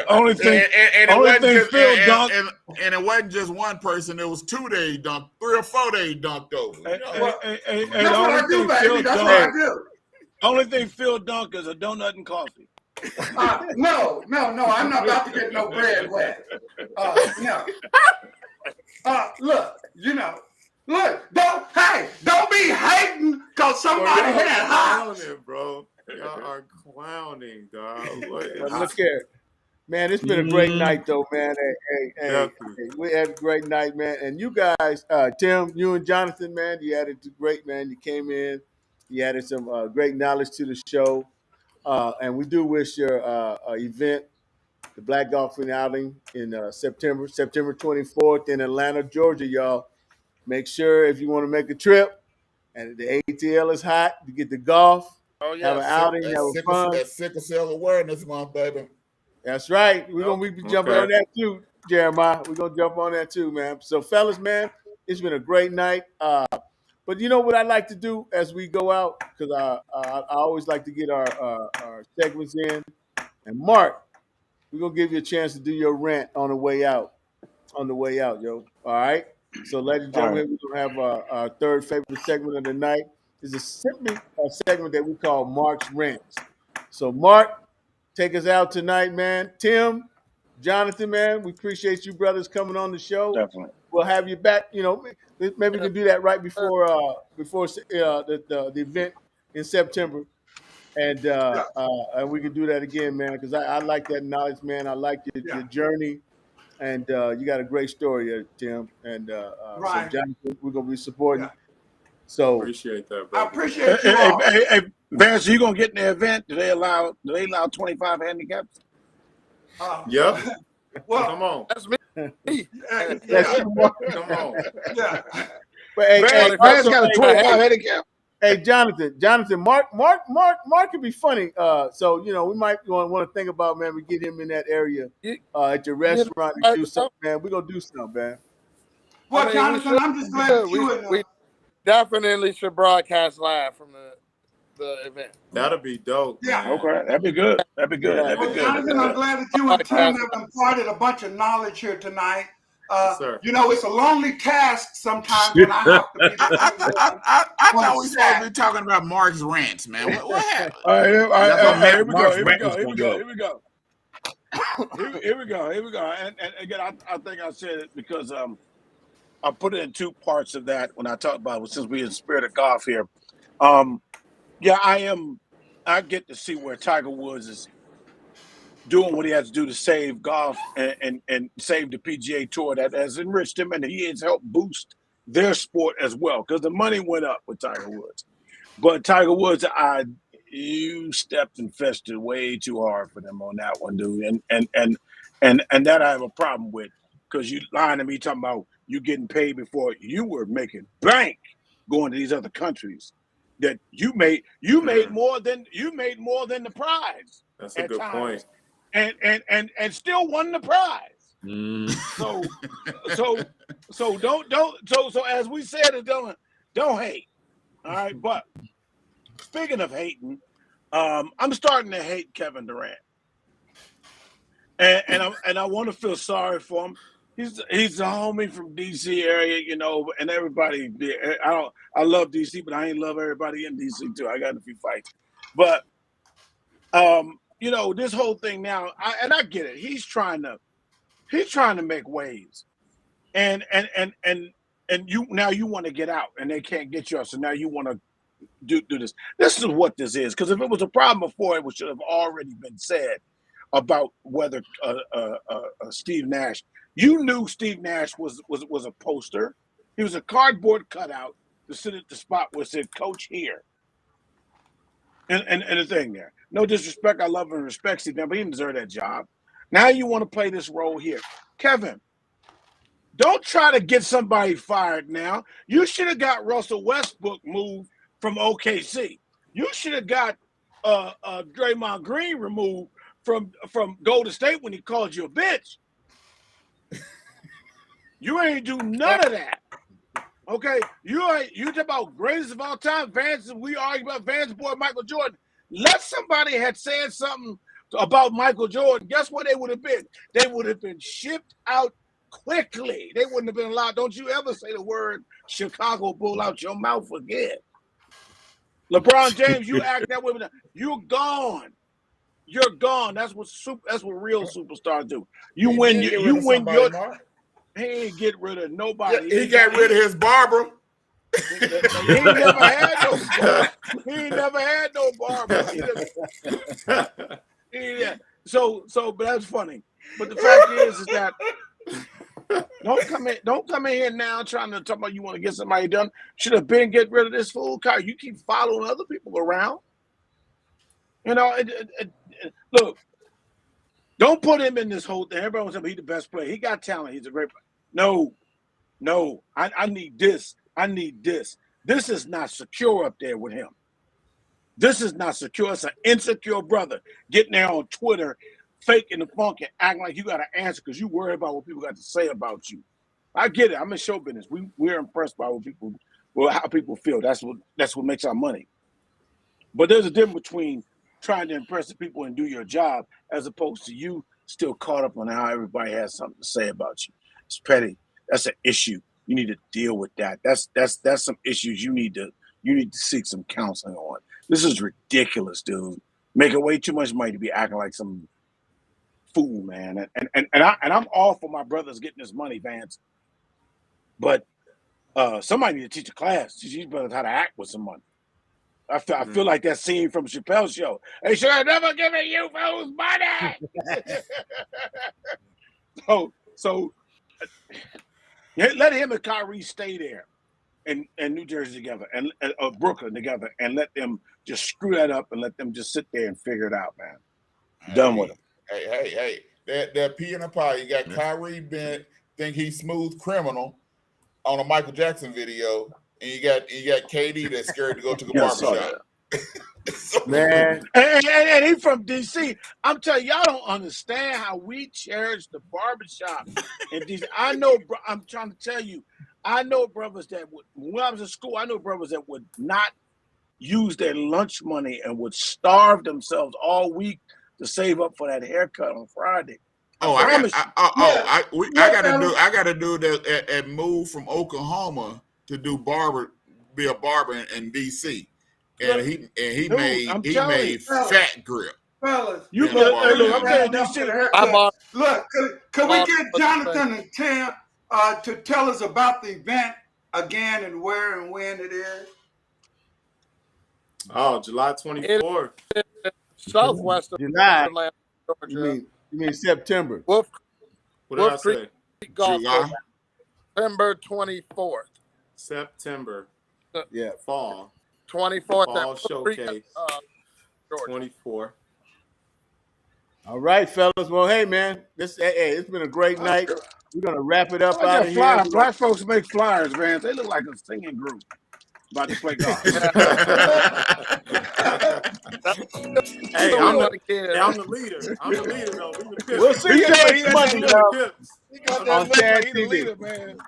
Only thing,
And it
only
wasn't
thing
just
Phil dunked.
and it wasn't just one person. It was 2 days dunked, 3 or 4 days dunked over.
That's what I do, baby. That's what I do.
Only thing Phil dunk is a donut and coffee.
No. I'm not about to get no bread wet. No. Look, don't be hating because somebody had hops.
Clowning, bro. Y'all are clowning, dog.
But look here, man. It's been a great night, though, man. Hey, we had a great night, man. And you guys, Tim, you and Jonathan, man, you added great, man. You came in, you added some great knowledge to the show, and we do wish your event, the Black Golfing Outing, in September 24th in Atlanta, Georgia, y'all. Make sure if you want to make a trip, and the ATL is hot. You get the golf,
Oh
have an
yes.
outing, have fun.
That sickle cell awareness month, baby.
That's right. We're
Yep.
gonna be jumping
Okay.
on that too, Jeremiah. We're gonna jump on that too, man. So, fellas, man, it's been a great night. But you know what I like to do as we go out, because I always like to get our segments in. And Mark, we're gonna give you a chance to do your rant on the way out. On the way out, yo. All right. So, ladies and
All
gentlemen,
right.
we're gonna have our third favorite segment of the night. It's simply a segment that we call Mark's Rants. So, Mark, take us out tonight, man. Tim, Jonathan, man, we appreciate you brothers coming on the show.
Definitely.
We'll have you back. You know, maybe we
Yes,
can do that right
sir.
before the event in September,
Yeah,
and we can do that again, man. Because I like that knowledge, man. I like
yeah,
your journey, and you got a great story there, Tim. And so,
right.
Jonathan, we're gonna be supporting.
Yeah.
So,
Appreciate that,
I
brother.
appreciate you all.
Vance, you gonna get in the event? Do they allow 25 handicaps?
Yep.
Well,
Come on.
That's me.
that's
yeah,
you, Mark.
Come on.
yeah.
But hey,
Vance,
also,
got a
hey,
25 handicap.
Hey, Jonathan, Mark could be funny. So we might want to think about, man. We get him in that area
You,
at your
you
restaurant and
know,
do something, man. We gonna do something, man.
Well,
I mean, we
Jonathan,
should.
I'm just glad that
We
you and
we definitely should broadcast live from the event.
That'll be dope,
yeah.
man.
Okay, that'd be good. That'd be good.
Yeah.
That'd
Well,
be good.
Jonathan, I'm glad that you and Tim
Broadcast
have imparted a bunch of knowledge here tonight.
Yes, sir.
It's a lonely task sometimes when I have to be the only one
I
on
thought we supposed to
set.
be talking about Mark's rants, man. What happened?
All right,
That's what
here we go.
Mark's
Here we
rant
go.
was
Here
gonna
we go.
go.
Here we go. Here we go. Here we go. And again, I think I said it because I put it in two parts of that when I talk about it, since we're in spirit of golf here. Yeah, I get to see where Tiger Woods is doing what he has to do to save golf and save the PGA Tour that has enriched him, and he has helped boost their sport as well because the money went up with Tiger Woods. But Tiger Woods, you stepped and festered way too hard for them on that one, dude. And that I have a problem with because you lying to me talking about you getting paid before you were making bank going to these other countries. That you made more than the prize.
That's a
at
good
times,
point.
and still won the prize. So don't as we said, don't hate. All right, but speaking of hating, I'm starting to hate Kevin Durant, and I want to feel sorry for him. He's a homie from DC area, and everybody. I love DC, but I ain't love everybody in DC too. I got a few fights, but this whole thing now, I get it. He's trying to make waves, and you want to get out, and they can't get you out, so now you want to do this. This is what this is. Because if it was a problem before, it should have already been said about whether Steve Nash. You knew Steve Nash was a poster. He was a cardboard cutout to sit at the spot where it said "Coach here," and the thing there. No disrespect, I love and respect Steve Nash, but he didn't deserve that job. Now you want to play this role here, Kevin. Don't try to get somebody fired now. You should have got Russell Westbrook moved from OKC. You should have got Draymond Green removed from Golden State when he called you a bitch. You ain't do none of that. Okay? You talk about greatest of all time, Vance, and we argue about Vance boy Michael Jordan. Let somebody had said something about Michael Jordan. Guess what they would have been? They would have been shipped out quickly. They wouldn't have been allowed. Don't you ever say the word Chicago Bull out your mouth again. LeBron James, you act that way. You're gone. You're gone. That's what real superstars do. You win your. He ain't get rid of nobody.
He got rid of his barber.
He ain't never had no barber. He ain't never had no barber. But that's funny. But the fact is that don't come in here now trying to talk about you want to get somebody done. Should have been get rid of this fool car. You keep following other people around. Look, don't put him in this whole thing. Everybody wants to be the best player. He got talent. He's a great player. No. I need this. I need this. This is not secure up there with him. This is not secure. It's an insecure brother getting there on Twitter, faking the funk and acting like you got to answer because you worry about what people got to say about you. I get it. I'm in show business. We're impressed by how people feel. That's what makes our money. But there's a difference between trying to impress the people and do your job as opposed to you still caught up on how everybody has something to say about you. It's petty. That's an issue. You need to deal with that. That's some issues you need to seek some counseling on. This is ridiculous, dude. Making way too much money to be acting like some fool, man. And I'm all for my brothers getting this money, Vance. But somebody need to teach a class, teach these brothers how to act with some money. I feel like that scene from Chappelle's show. They should have never given you fools money. so let him and Kyrie stay there in New Jersey together and Brooklyn together and let them just screw that up and let them just sit there and figure it out, man. Done with them.
Hey. That pea in the pie. You got Kyrie Bent think he's smooth criminal on a Michael Jackson video, and you got KD that's scared to go to the barbershop.
Man.
And he from DC. I'm telling you, y'all don't understand how we cherish the barbershop in DC. I'm trying to tell you, I know brothers that would, when I was in school, I know brothers that would not use their lunch money and would starve themselves all week to save up for that haircut on Friday.
I got to do that and move from Oklahoma to be a barber in DC. And he made fat grip.
Fellas,
I'm saying
look, could we get Jonathan and Tim to tell us about the event again and where and when it is?
Oh, July 24th.
Southwest of
July.
Atlanta, Georgia.
You mean September?
What did I say?
July. September 24th.
September.
Yeah.
Fall.
24th.
Fall showcase. 24.
All right, fellas. Well, hey, man, it's been a great night. We're gonna wrap it up out of here.
Black folks make flyers, man. They look like a singing group about to play golf.
Hey, I'm the leader. I'm the leader, though.
We'll see you next Monday, on CST,
man.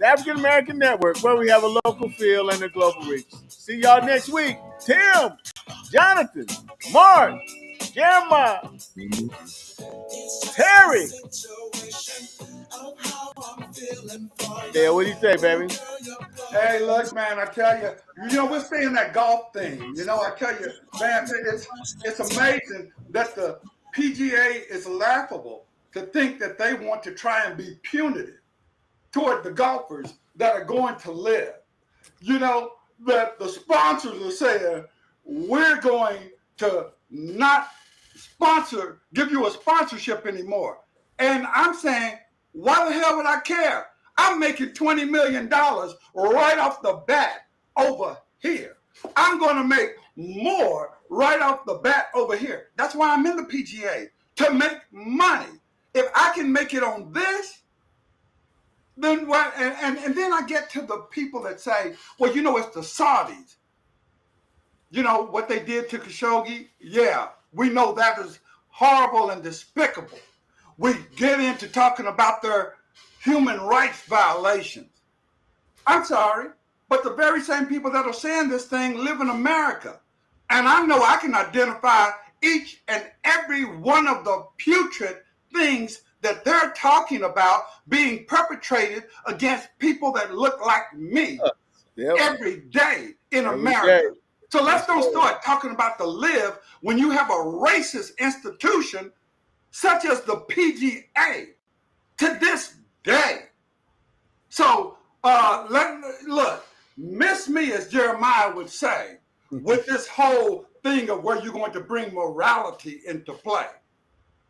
the African American Network, where we have a local feel and a global reach. See y'all next week. Tim, Jonathan, Mark, Jeremiah, Terry. Yeah, what do you say, baby?
Hey, look, man, I tell you, we're seeing that golf thing. I tell you, man, it's amazing that the PGA is laughable to think that they want to try and be punitive toward the golfers that are going to live. That the sponsors are saying, we're going to not give you a sponsorship anymore. And I'm saying, why the hell would I care? I'm making $20 million right off the bat over here. I'm going to make more right off the bat over here. That's why I'm in the PGA, to make money. If I can make it on this, then what? And then I get to the people that say, well, it's the Saudis. What they did to Khashoggi? Yeah, we know that is horrible and despicable. We get into talking about their human rights violations. I'm sorry, but the very same people that are saying this thing live in America. And I know I can identify each and every one of the putrid things that they're talking about being perpetrated against people that look like me every day in America. So let's don't start talking about the live when you have a racist institution such as the PGA to this day. So look, miss me, as Jeremiah would say, with this whole thing of where you're going to bring morality into play,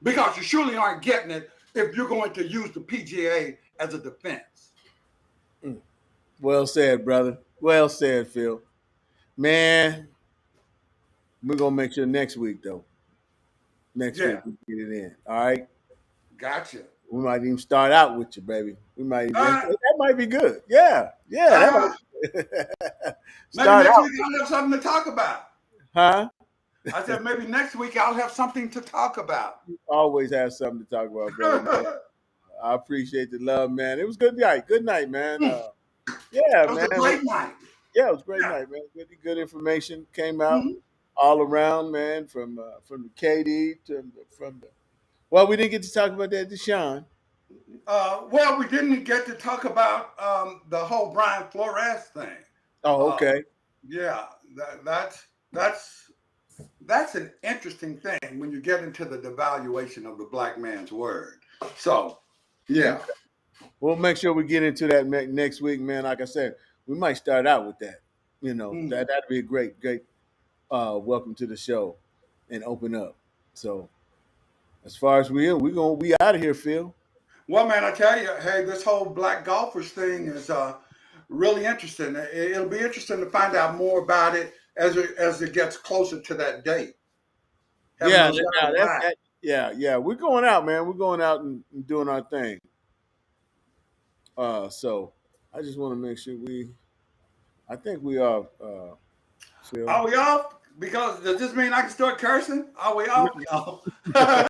because you surely aren't getting it if you're going to use the PGA as a defense.
Well said, brother. Well said, Phil. Man, we're gonna make sure next week, though. Next week we get it in. All right.
Gotcha.
We might even start out with you, baby. We might even, that might be good. Yeah. That might be good.
Maybe
Start
next
out,
week I'll have something to talk about.
huh?
I said maybe next week I'll have something to talk about.
Always have something to talk about, brother, man. I appreciate the love, man. It was good night. Good night, man.
It
Yeah,
was
man.
a great night.
Yeah, it was a great
Yeah.
night, man. Good information came out
Mhm.
all around, man. From the KD to from the. Well, we didn't get to talk about that, Deshaun.
Well, we didn't get to talk about the whole Brian Flores thing.
Oh,
Uh,
okay.
yeah, that's that's an interesting thing when you get into the devaluation of the black man's word. So, yeah.
Okay. We'll make sure we get into that next week, man. Like I said, we might start out with that. You know,
Mm.
that'd be a great welcome to the show and open up. So as far as we're gonna be out of here, Phil.
Well, man, I tell you, hey, this whole black golfers thing is really interesting. It'll be interesting to find out more about it as it gets closer to that date. Having
Yeah,
those guys
now
back.
yeah. We're going out, man. We're going out and doing our thing. So I just want to make sure I think we are, Phil.
Are we off? Because does this mean I can start cursing? Are we off, y'all?